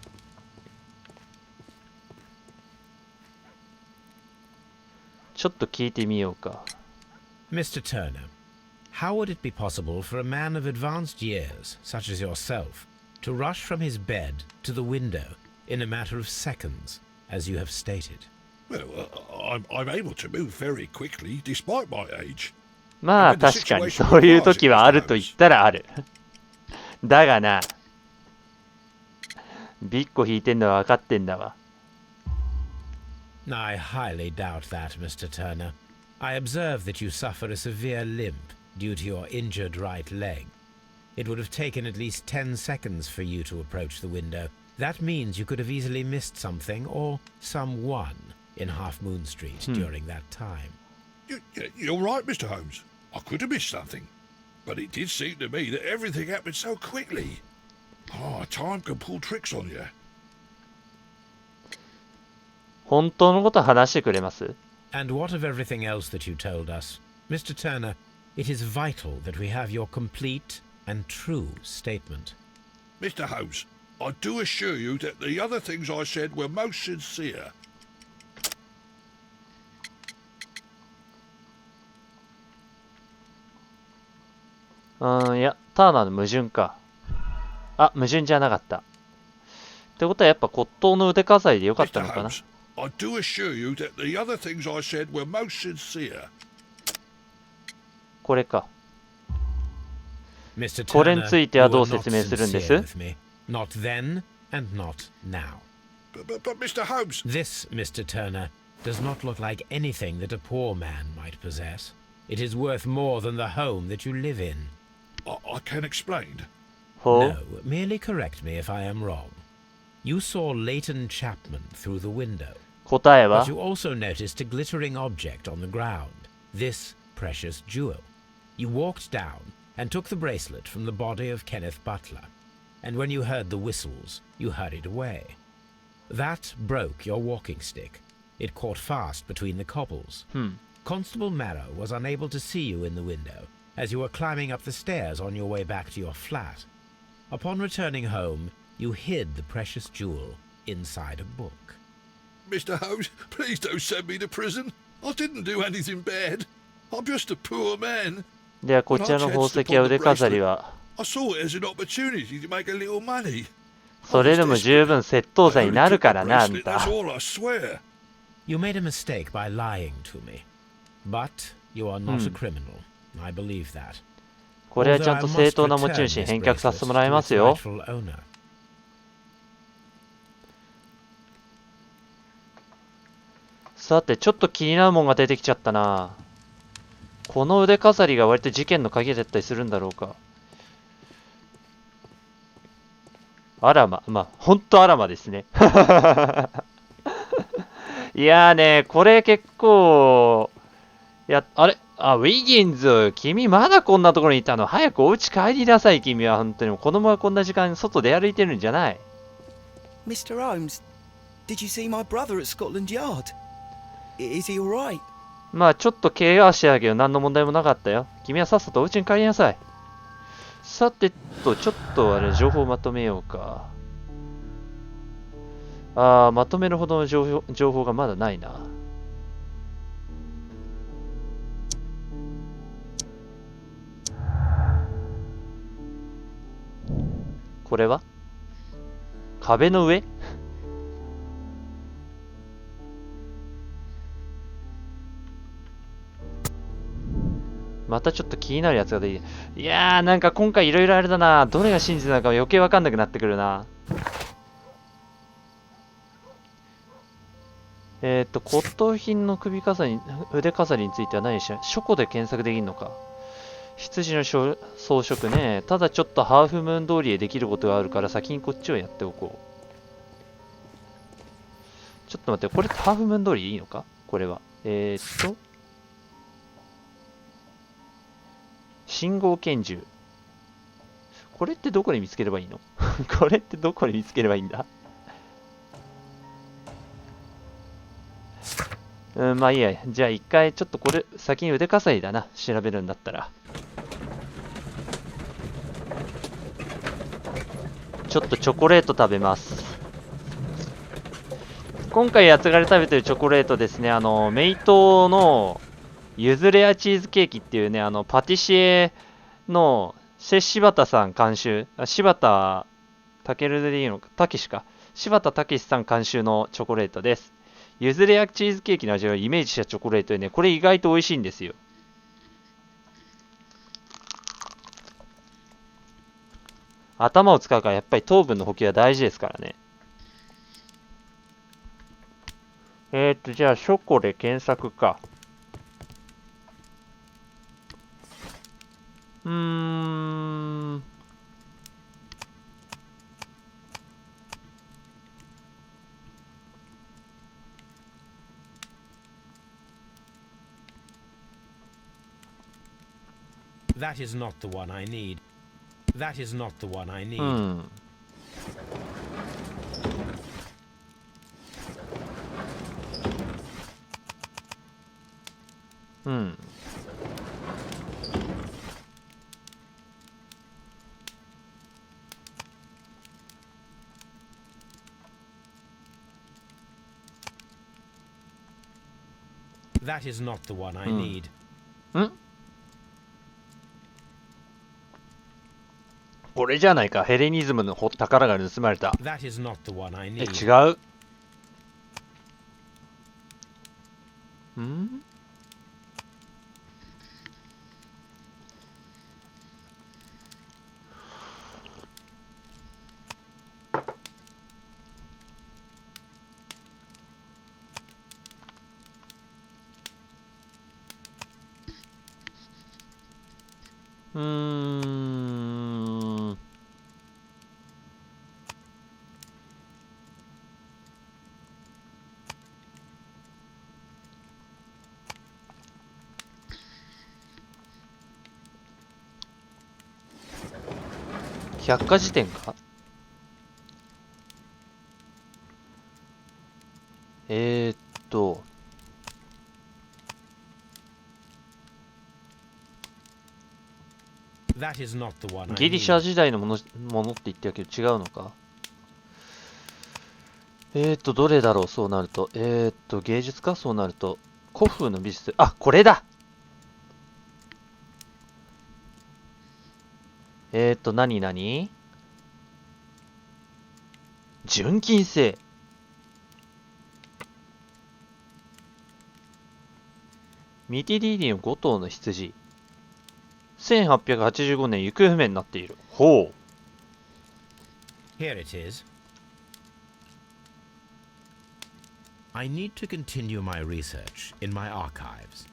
ちょっと聞いてみようか。 Mr. Turner, how would it be possible for a man of advanced years, such as yourself, to rush from his bed to the window in a matter of seconds, as you have stated? Well, I'm able to move very quickly despite my age. まあ確かにそういう時はあると言ったらある。だがな、ビッコ引いてんのは分かってんだわ。I highly doubt that, Mr. Turner. I observe that you suffer a severe limp due to your injured right leg. It would have taken at least 10 seconds for you to approach the window. That means you could have easily missed something or someone in Half Moon Street during that time. You're right, Mr. Holmes. I could have missed something. But it did seem to me that everything happened so quickly. Time can pull tricks on you. 本当のこと話してくれます？ And what of everything else that you told us? Mr. Turner, it is vital that we have your complete and true statement. Mr. Holmes, I do assure you that the other things I said were most sincere. いや、ターナーの矛盾か。あ、矛盾じゃなかった。ってことはやっぱ骨董の腕飾りでよかったのかな。 Mr. Holmes, I do assure you that the other things I said were most sincere. これか。 Mr. これに Turner, つい you ては were どう not 説明するんで sincere す？ with me. Not then and not now. But Mr. Holmes... This, Mr. Turner, does not look like anything that a poor man might possess. It is worth more than the home that you live in. I can explain. ほう。 No, merely correct me if I am wrong. You saw Leighton Chapman through the window, 答えは but you also noticed a glittering object on the ground, this precious jewel. You walked down and took the bracelet from the body of Kenneth Butler, and when you heard the whistles, you hurried away. That broke your walking stick. It caught fast between the cobbles. Constable Marrow was unable to see you in the window as you were climbing up the stairs on your way back to your flat. Upon returning home, you hid the precious jewel inside a book. Mr. Holmes, please don't send me to prison. I didn't do anything bad. I'm just a poor man. ではこちらの宝石や腕飾りは I saw it as an opportunity to make a little money. それでも十分窃盗罪になるからな、あんた。 That's all I swear. You made a mistake by lying to me. But you are not a criminal. I believe that. これはちゃんと正当な持ち主に返却させてもらいますよ。さて、ちょっと気になるもんが出てきちゃったな。この腕飾りが割と事件の鍵だったりするんだろうか。あらま、ほんとあらまですね。いやーね、これ結構、あれウィギンズ、君まだこんなところにいたの？早くお家帰りなさい、君は。本当に。子供がこんな時間に外で歩いてるんじゃない。Mr. Holmes, did you see my brother at Scotland Yard? Is he alright? まあ、ちょっと怪我してたけど、何の問題もなかったよ。君はさっさとお家に帰りなさい。さてちょっと情報をまとめようか。まとめるほどの情報がまだないな。これは壁の上またちょっと気になるやつが出てきて。いやー、なんか今回いろいろあれだな。どれが真実なのか余計わかんなくなってくるな。骨董品の首飾り、腕飾りについては何でしょう。書庫で検索できるのか。羊の装飾ね。ただちょっとハーフムーン通りへできることがあるから先にこっちをやっておこう。ちょっと待って、これってハーフムーン通りでいいのかこれは。信号拳銃。これってどこで見つければいいのこれってどこで見つければいいんだまあいいや。じゃあ一回ちょっとこれ先に腕飾りだな。調べるんだったら。ちょっとチョコレート食べます。今回やつがれ食べてるチョコレートですね。メイトのゆずレアチーズケーキっていうね、パティシエの柴田さん監修、柴田健でいいのか、たけしか。柴田健さん監修のチョコレートです。ゆずレアチーズケーキの味をイメージしたチョコレートでね、これ意外と美味しいんですよ。頭を使うからやっぱり糖分の補給は大事ですからね。じゃあ、書庫で検索か。That is not the one I need. That is not the one I need. That is not the one I need. これじゃないか。ヘレニズムの宝が盗まれた。That is not the one I need. 違う。百科事典か。ギリシャ時代のものって言ってるけど違うのか。どれだろう。そうなると芸術か。そうなると古風の美術。あ、これだ。何純金製。ミティディーディの5頭の羊。1885年行方不明になっている。ほう。Here it is. I need to continue my research in my archives.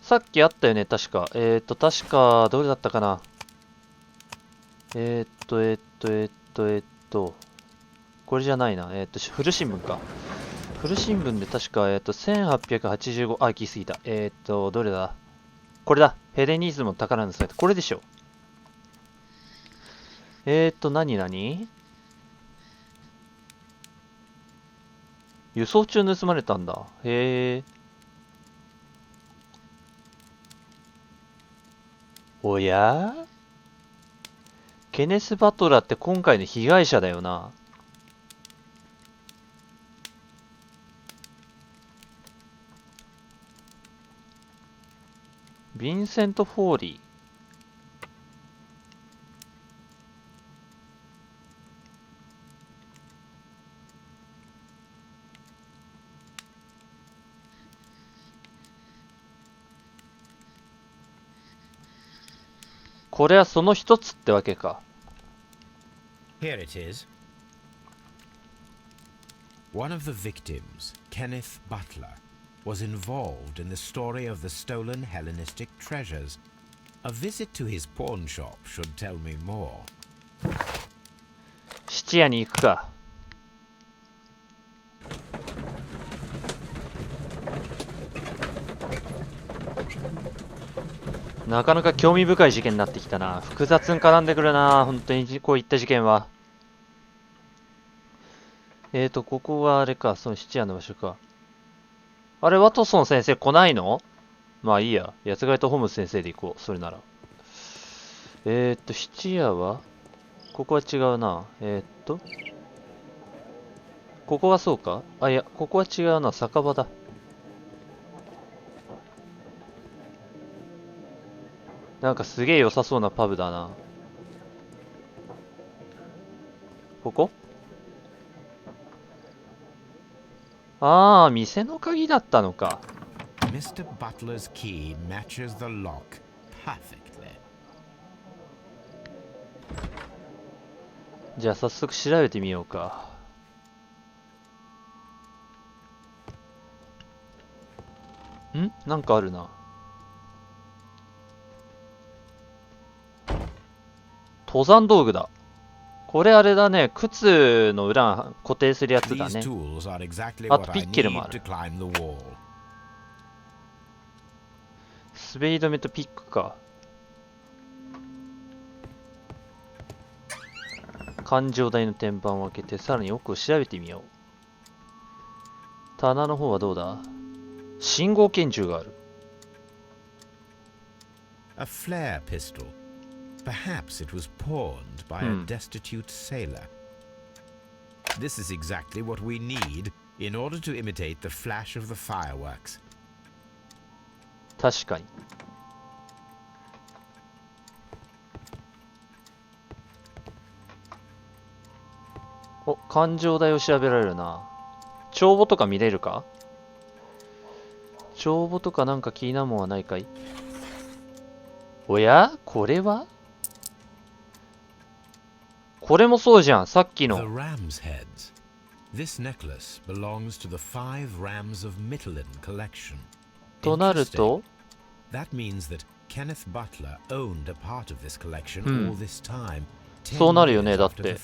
さっきあったよね、確か。確か、どれだったかな。これじゃないな。古新聞か。古新聞で確か、1885、あ、行き過ぎた。どれだ。これだ。ヘレニズムの宝のサイト。これでしょ。何輸送中盗まれたんだ。へえ。おや？ケネス・バトラーって今回の被害者だよな。ヴィンセント・フォーリー。これはその一つってわけか。Here it is. One of the victims, Kenneth Butler, was involved in the story of the stolen Hellenistic treasures. A visit to his pawn shop should tell me more. 質屋に行くか。なかなか興味深い事件になってきたな。複雑に絡んでくるな。本当にこういった事件は。ここはあれか。その質屋の場所か。あれ、ワトソン先生来ないの？まあいいや。八つ貝とホームズ先生で行こう。それなら。質屋はここは違うな。ここはそうか？あ、いや、ここは違うな。酒場だ。なんかすげえ良さそうなパブだな。ここ？ああ、店の鍵だったのか。Mr. Butler's key matches the lock perfectly. じゃあ早速調べてみようか。なんかあるな。登山道具だ。これあれだね。靴の裏固定するやつだね。あとピッケルもある。滑り止めとピックか。環状台の天板を開けて、さらに奥を調べてみよう。棚の方はどうだ？信号拳銃がある。A flare pistol. Perhaps it was pawned by a destitute sailor. This is exactly what we need in order to imitate the flash of the fireworks. 確かに。お、環状台を調べられるな。帳簿とか見れるか？帳簿とかなんか気になるもんはないかい？おや？これは？これもそうじゃん、さっきの。The ram's heads. This necklace belongs to the 5 rams of Mittelin collection. となると That means that Kenneth Butler owned a part of this collection all this time. そうなるよね、だって。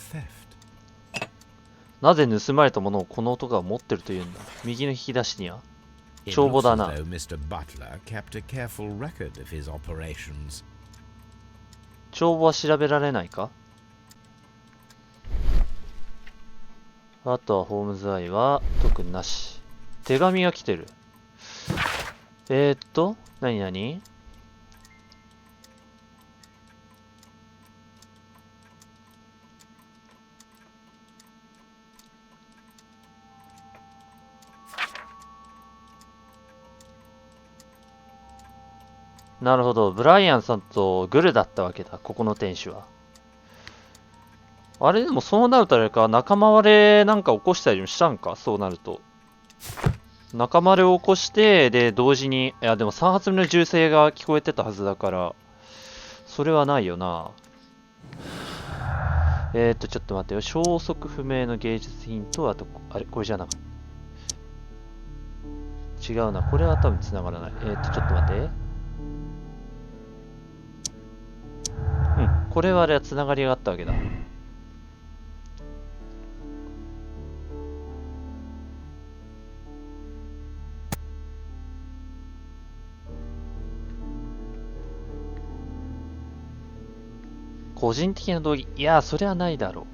なぜ盗まれたものをこの男が持ってるというんだ。右の引き出しには帳簿だな。帳簿は調べられないか？あとはホームズアイは特になし。手紙が来てる。何々？なるほど。ブライアンさんとグルだったわけだ。ここの店主は。あれでもそうなるとあれか、仲間割れなんか起こしたりもしたんか？そうなると。仲間割れを起こして、で、同時に、いやでも3発目の銃声が聞こえてたはずだから、それはないよな。ちょっと待ってよ。消息不明の芸術品と、あと、あれ、これじゃなかった。違うな。これは多分繋がらない。ちょっと待って。うん。これはあれは繋がりがあったわけだ。個人的な道義。いや、それはないだろ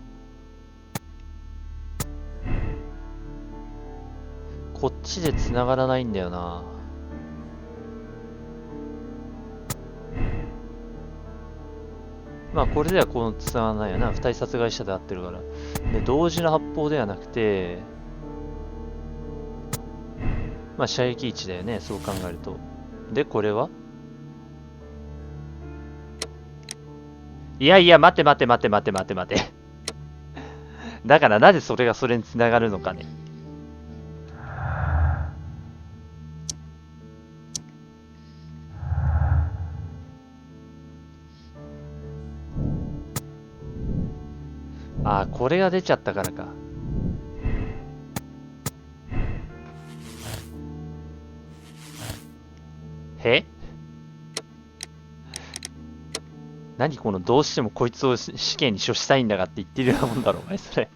う。こっちで繋がらないんだよな。まあ、これではこう繋がらないよな。二人殺害したで合ってるから。で、同時の発砲ではなくて、まあ、射撃位置だよね。そう考えると。で、これはいやいや、待て。だからなぜそれがそれに繋がるのかね。ああ、これが出ちゃったからか。へ？何このどうしてもこいつを死刑に処したいんだがって言ってるようなもんだろ、お前それ。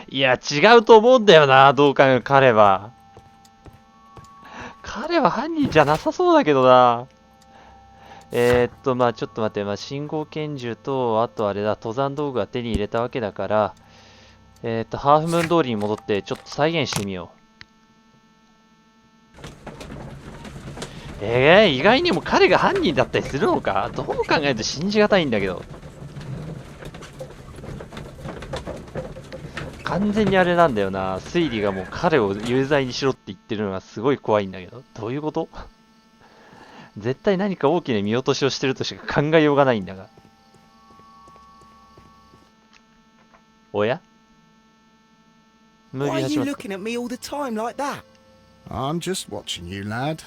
いや、違うと思うんだよな、どう考える彼は。彼は犯人じゃなさそうだけどな。まあちょっと待って、まあ信号拳銃と、あとあれだ、登山道具は手に入れたわけだから、ハーフムーン通りに戻って、ちょっと再現してみよう。意外にも彼が犯人だったりするのか？どう考えると信じがたいんだけど。完全にあれなんだよな。推理がもう彼を有罪にしろって言ってるのがすごい怖いんだけど。どういうこと？絶対何か大きな見落としをしてるとしか考えようがないんだが。おや？ Why are you looking at me all the time like that? I'm just watching you, lad.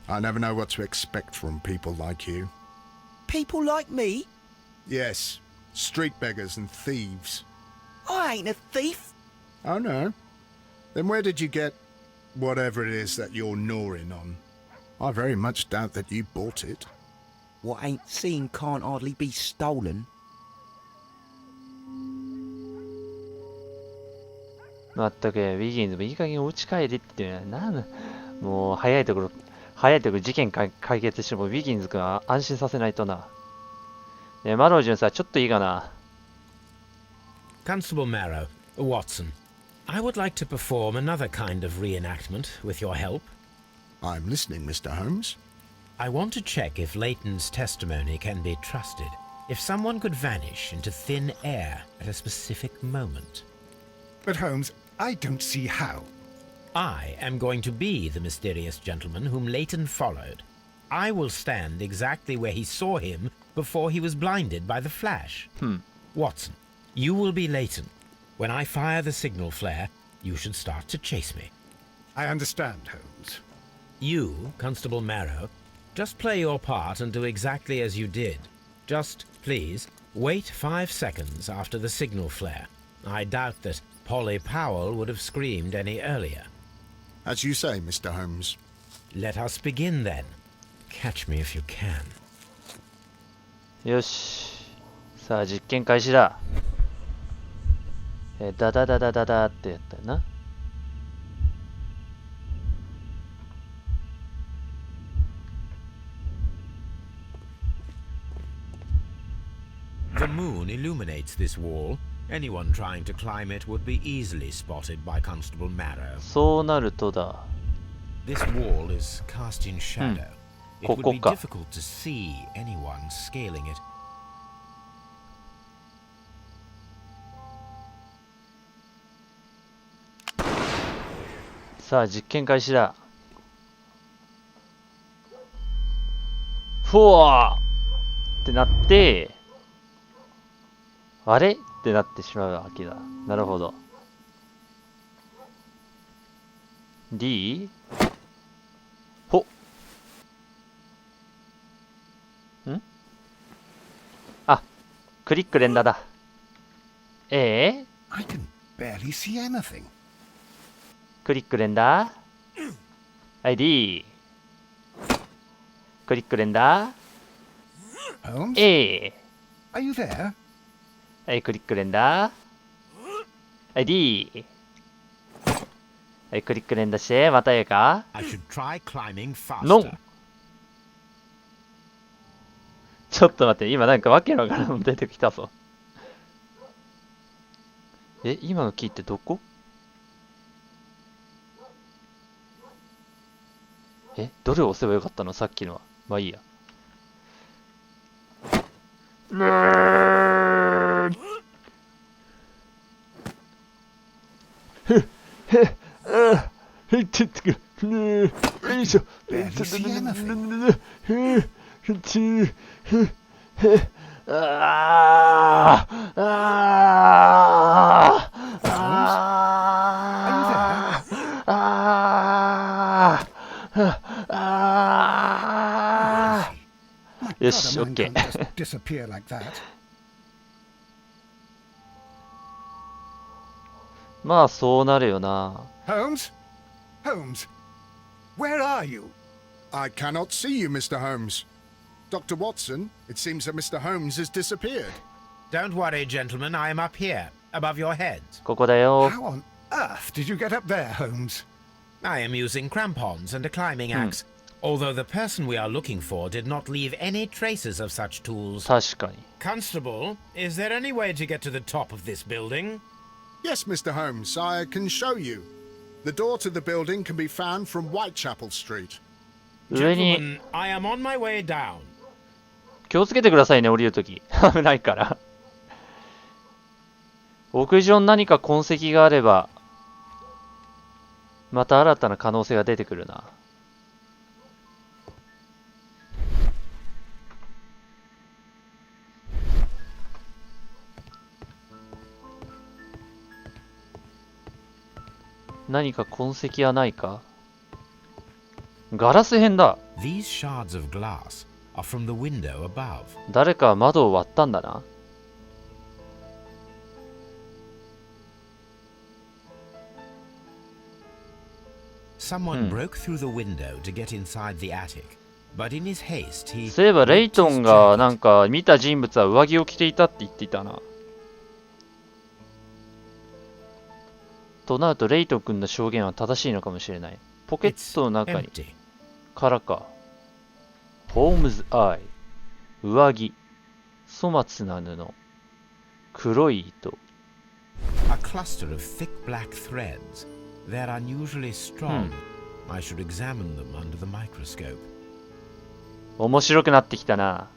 I never know what to expect from people like you. People like me? Yes, street beggars and thieves. I ain't a thief. Oh no? Then where did you get whatever it is that you're gnawing on? I very much doubt that you bought it. What ain't seen can't hardly be stolen. まったく、ウィギンズもいい加減お家帰れって言ってね。もう早いところ事件解決してもウィギンズ君は安心させないとな。マロージュンさ、ちょっといいかな。Constable Marrow, Watson, I would like to perform another kind of reenactment with your help. I'm listening, Mr. Holmes. I want to check if Leighton's testimony can be trusted. If someone could vanish into thin air at a specific moment. But Holmes, I don't see how. I am going to be the mysterious gentleman whom Leighton followed. I will stand exactly where he saw him before he was blinded by the flash. Watson, you will be Leighton. When I fire the signal flare, you should start to chase me. I understand, Holmes. You, Constable Marrow, just play your part and do exactly as you did. Just, please, wait 5 seconds after the signal flare. I doubt that Polly Powell would have screamed any earlier. As you say, Mr. Holmes. Let us begin then. Catch me if you can. よし。さあ、実験開始だ。ダダダダダダってやったよな。The moon illuminates this wall. Anyone trying to climb it would be easily spotted by Constable Marrow. そうなるとだ。This wall is cast in shadow. It would be difficult to see anyone scaling it. さあ、実験開始だ。ふわーってなって、あれってなってしまうわけだ。なるほど。D? ほっ。んクリック連打だ。I can barely see anything. クリック連打。ID。クリック連打。 Holmes? A。 Are you there? はい、クリック連打。ID。はい、クリック連打して、また A か I should try climbing faster. ノン。ちょっと待って、今なんかわけのわからんの出てきたぞ。今のキーってどこ？どれを押せばよかったのさっきのは。まあいいや。よし、オッケー。Disappear like that. まあそうなるよな。 Holmes? Holmes? Where are you? I cannot see you, Mr. Holmes. Dr. Watson, it seems that Mr. Holmes has disappeared. Don't worry, gentlemen, I am up here, above your heads. ここだよ。 How on earth did you get up there, Holmes? I am using crampons and a climbing axe, although the person we are looking for did not leave any traces of such tools. 確かに。 Constable, is there any way to get to the top of this building? Yes, Mr. Holmes, I can show you. The door to the building can be found from Whitechapel Street. 上に Gentlemen, I am on my way down. 気をつけてくださいね、降りるとき。危ないから。屋上に何か痕跡があれば、また新たな可能性が出てくるな。何か痕跡はないか？ガラス片だ。 These shards of glass are from the window above. 誰かは窓を割ったんだな。Someone broke through the window to get inside the attic, but in his haste he... そういえばレイトンがなんか見た人物は上着を着ていたって言っていたな。となるとレイトン君の証言は正しいのかもしれない。ポケットの中にからか。ホームズアイ、上着、粗末な布、黒い糸。A cluster of thick black threads. They're unusually strong. I should examine them under the microscope. 面白くなってきたな。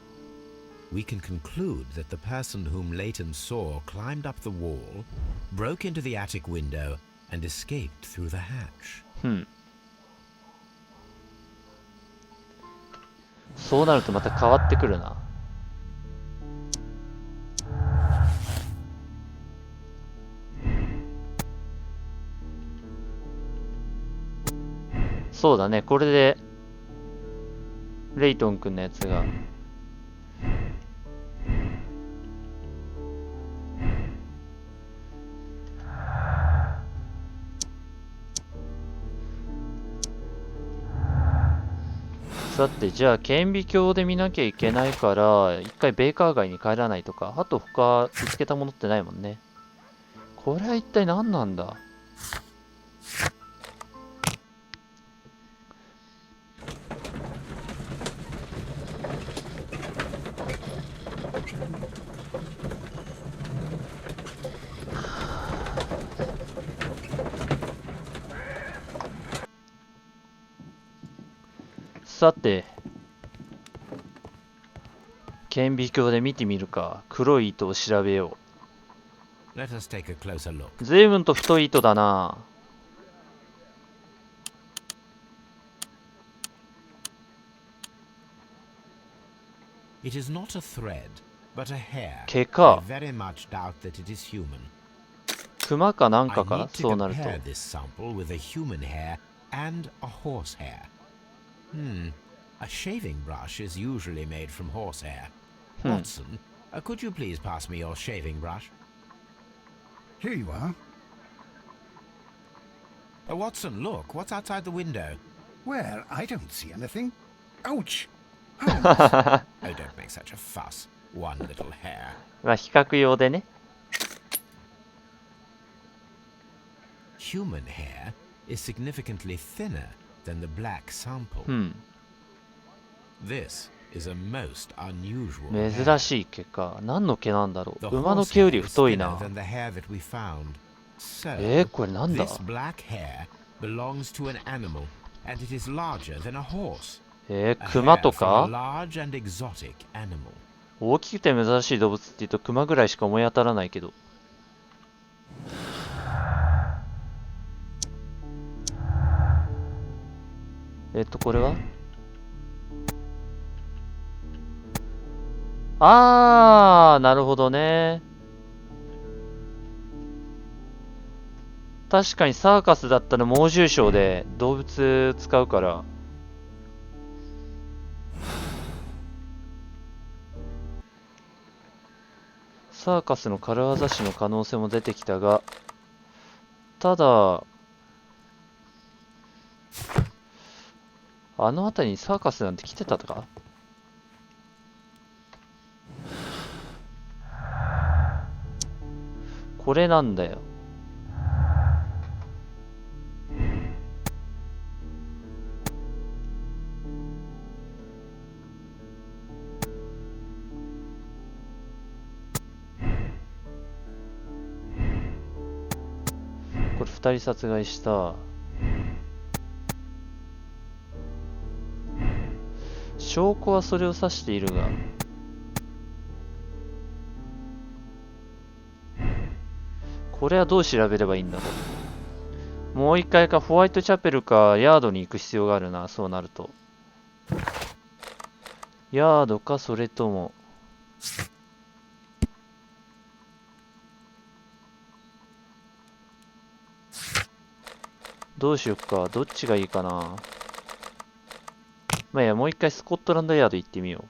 We can conclude that the person whom Leighton saw climbed up the wall, broke into the attic window, and escaped through the hatch. そうなるとまた変わってくるな。そうだね、これでレイトン君のやつがさて、じゃあ顕微鏡で見なきゃいけないから一回ベーカー街に帰らないとか。あと他見つけたものってないもんね。これは一体何なんだ。さて、顕微鏡で見てみるか。黒い糸を調べよう。Let us take a closer look. 随分と太い糸だな。It is not a thread, but a hair. 毛か。 I very much doubt that it is human. 熊かなんか I か need to そうなると。 compare this sample with a human hair and a horse hair. A shaving brush is usually made from horsehair. Watson, Could you please pass me your shaving brush? Here you are. Watson, look, what's outside the window? Well, I don't see anything. Ouch! Oh, don't make such a fuss. One little hair. まあ比較用でね。Human hair is significantly thinner than the black sample. This is a most unusual hair. 珍しい毛か。何の毛なんだろ The う。馬の horse 毛よ hair り is 太い thinner な。 than the hair that we found. So, これなんだ this black hair belongs to an animal, and it is larger than a horse. 熊と A hair from a か large and exotic animal. 大きくて珍しい動物って言うと熊ぐらいしか思い当たらないけど。これはなるほどね。確かにサーカスだったら猛獣ショーで動物使うから。サーカスの軽業師の可能性も出てきたが、ただ、あの辺りにサーカスなんて来てたとか？これなんだよ。これ2人殺害した。証拠はそれを指しているが、これはどう調べればいいんだろう。もう一回かホワイトチャペルかヤードに行く必要があるな。そうなるとヤードか、それともどうしよっか。どっちがいいかな。まあいや、もう一回スコットランドヤード行ってみよう。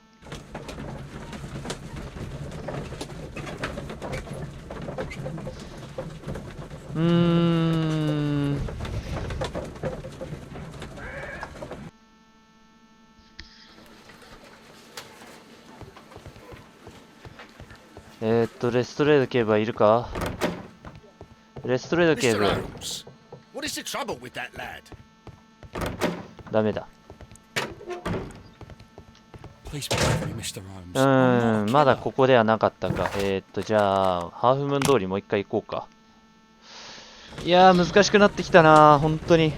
レストレード警部はいるか？レストレード警 Mr. 部。 Holmes, what is the trouble with that lad? ダメだ。Please believe me, Mr. Holmes. まだここではなかったか。じゃあ、ハーフムーン通りもう一回行こうか。いやー、難しくなってきたな、本当に。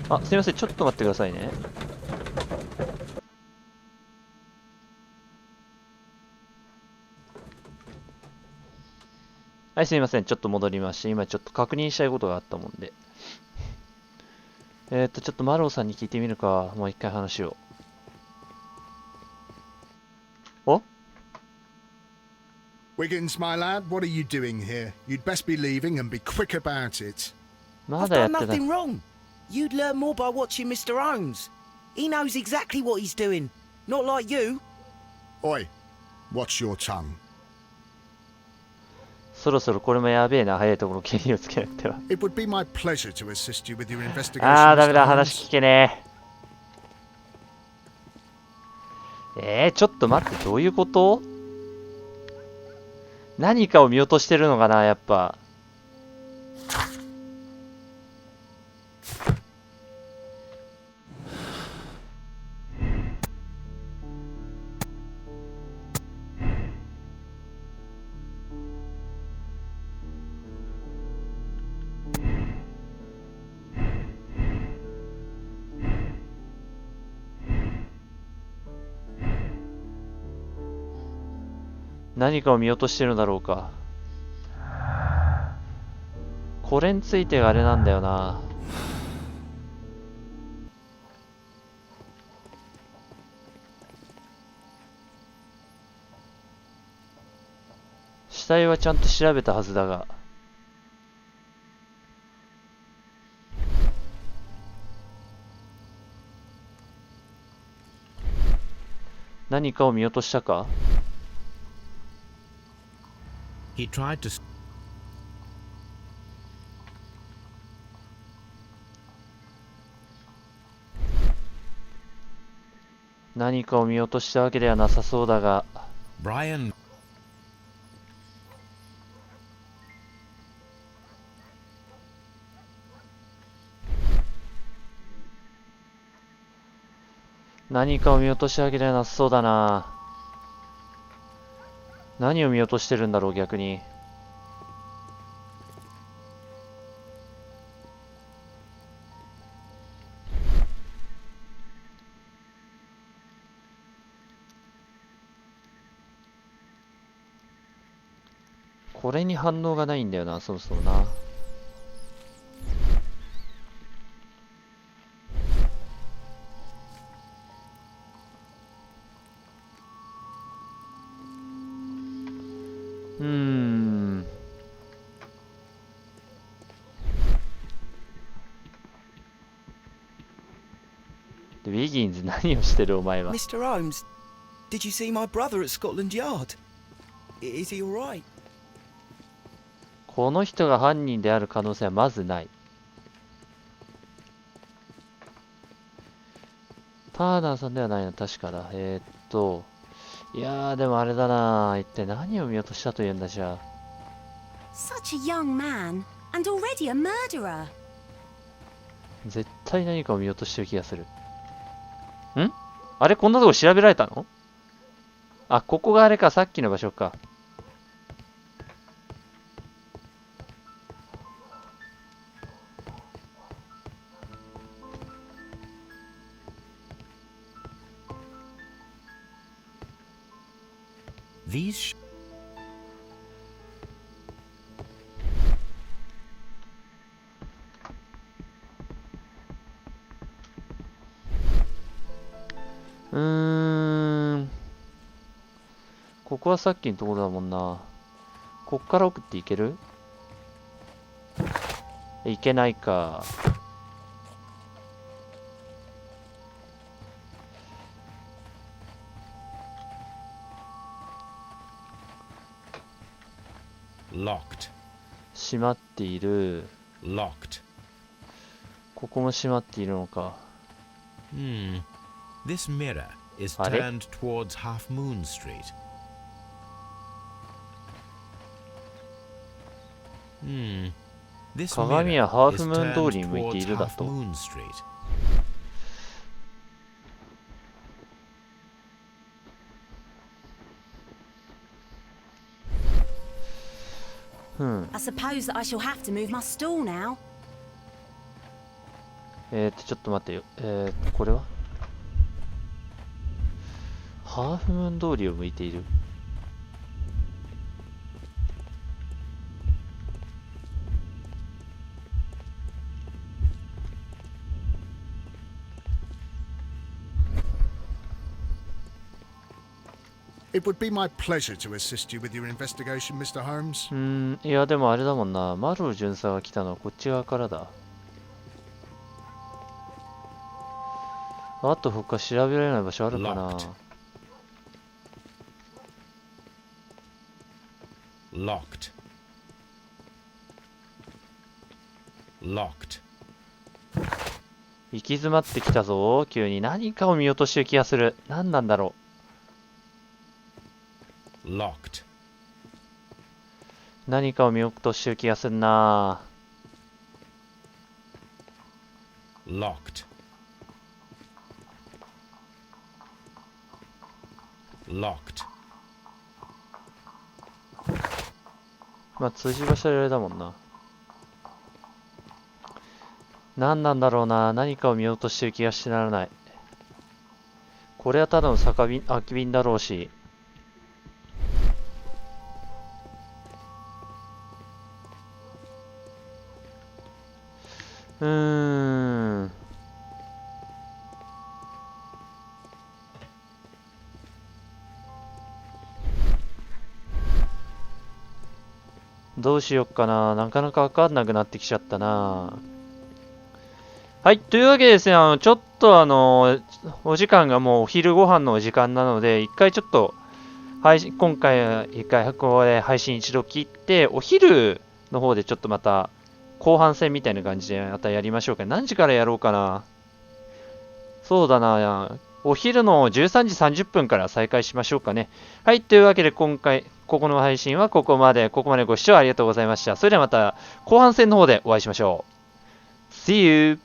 あ、すいません、ちょっと待ってくださいね。はい、すいません、ちょっと戻りまして、今ちょっと確認したいことがあったもんで。ちょっとマローさんに聞いてみるか。もう一回話を。お？ Wiggins, my lad, what are you doing here? You'd best be leaving and be quick about it. ま I've だや done ってない。 nothing wrong. You'd learn more by watching Mr. Holmes. He knows exactly what he's doing. Not like you. Oi, watch your tongue. そろそろこれもやべえな。早いところ気をつけなくては。It would be my pleasure to assist you with your investigation. ダメだ、 Mr. 話 Holmes. 聞けねえ。ちょっと待って、どういうこと？何かを見落としてるのかな、やっぱ。何かを見落としてるんだろうか。これについてがあれなんだよな。死体はちゃんと調べたはずだが。何かを見落としたか？ He tried to. 何かを見落としたわけではなさそうだが。Brian. 何かを見落としたわけではなさそうだな。何を見落としてるんだろう、逆に。これに反応がないんだよな、そもそもな。ウィギンズ何をしてるお前は。 Mr. Holmes, did you see my brother at Scotland Yard? Is he all right? この人が犯人である可能性はまずない。ターナーさんではないの、確かだ。いやー、でもあれだな。一体何を見落としたというんだ、じゃあ。Such a young man, and already a murderer. 絶対何かを見落としてる気がする。ん？あれ、こんなとこ調べられたの？あ、ここがあれか、さっきの場所か。These. ここはさっきのところだもんな。こっから奥っていける？いけないか。Locked. 閉まっている。Locked. ここも閉まっているのか。This mirror is あれ？ turned towards Half Moon Street. 鏡はハーフムーン通りに向いているだと。I suppose that I shall have to move my stall now. ちょっと待ってよ。これはハーフムーン通りを向いている。It would be my pleasure to assist you with your investigation, Mr. Holmes. いやでもあれだもんな。マロー巡査が来たのはこっち側からだ。あと他調べられない場所あるかな。Locked. Locked. 行き詰まってきたぞ。急に何かを見落としてる気がする。何なんだろう。Locked. 何かを見落としてる気がするな。Locked. Locked. まあ通じ場所であれだもんな。何なんだろうな。何かを見落としてる気がしてならない。これはただの空き瓶だろうし。どうしよっかな。なかなかわかんなくなってきちゃったな。はい、というわけでですね、ちょっとお時間がもうお昼ご飯のお時間なので、一回ちょっと、今回は一回ここで配信一度切って、お昼の方でちょっとまた、後半戦みたいな感じでまたやりましょうか。何時からやろうかな。そうだな、お昼の13時30分から再開しましょうかね。はい、というわけで今回、ここの配信はここまでご視聴ありがとうございました。それではまた後半戦の方でお会いしましょう。See you!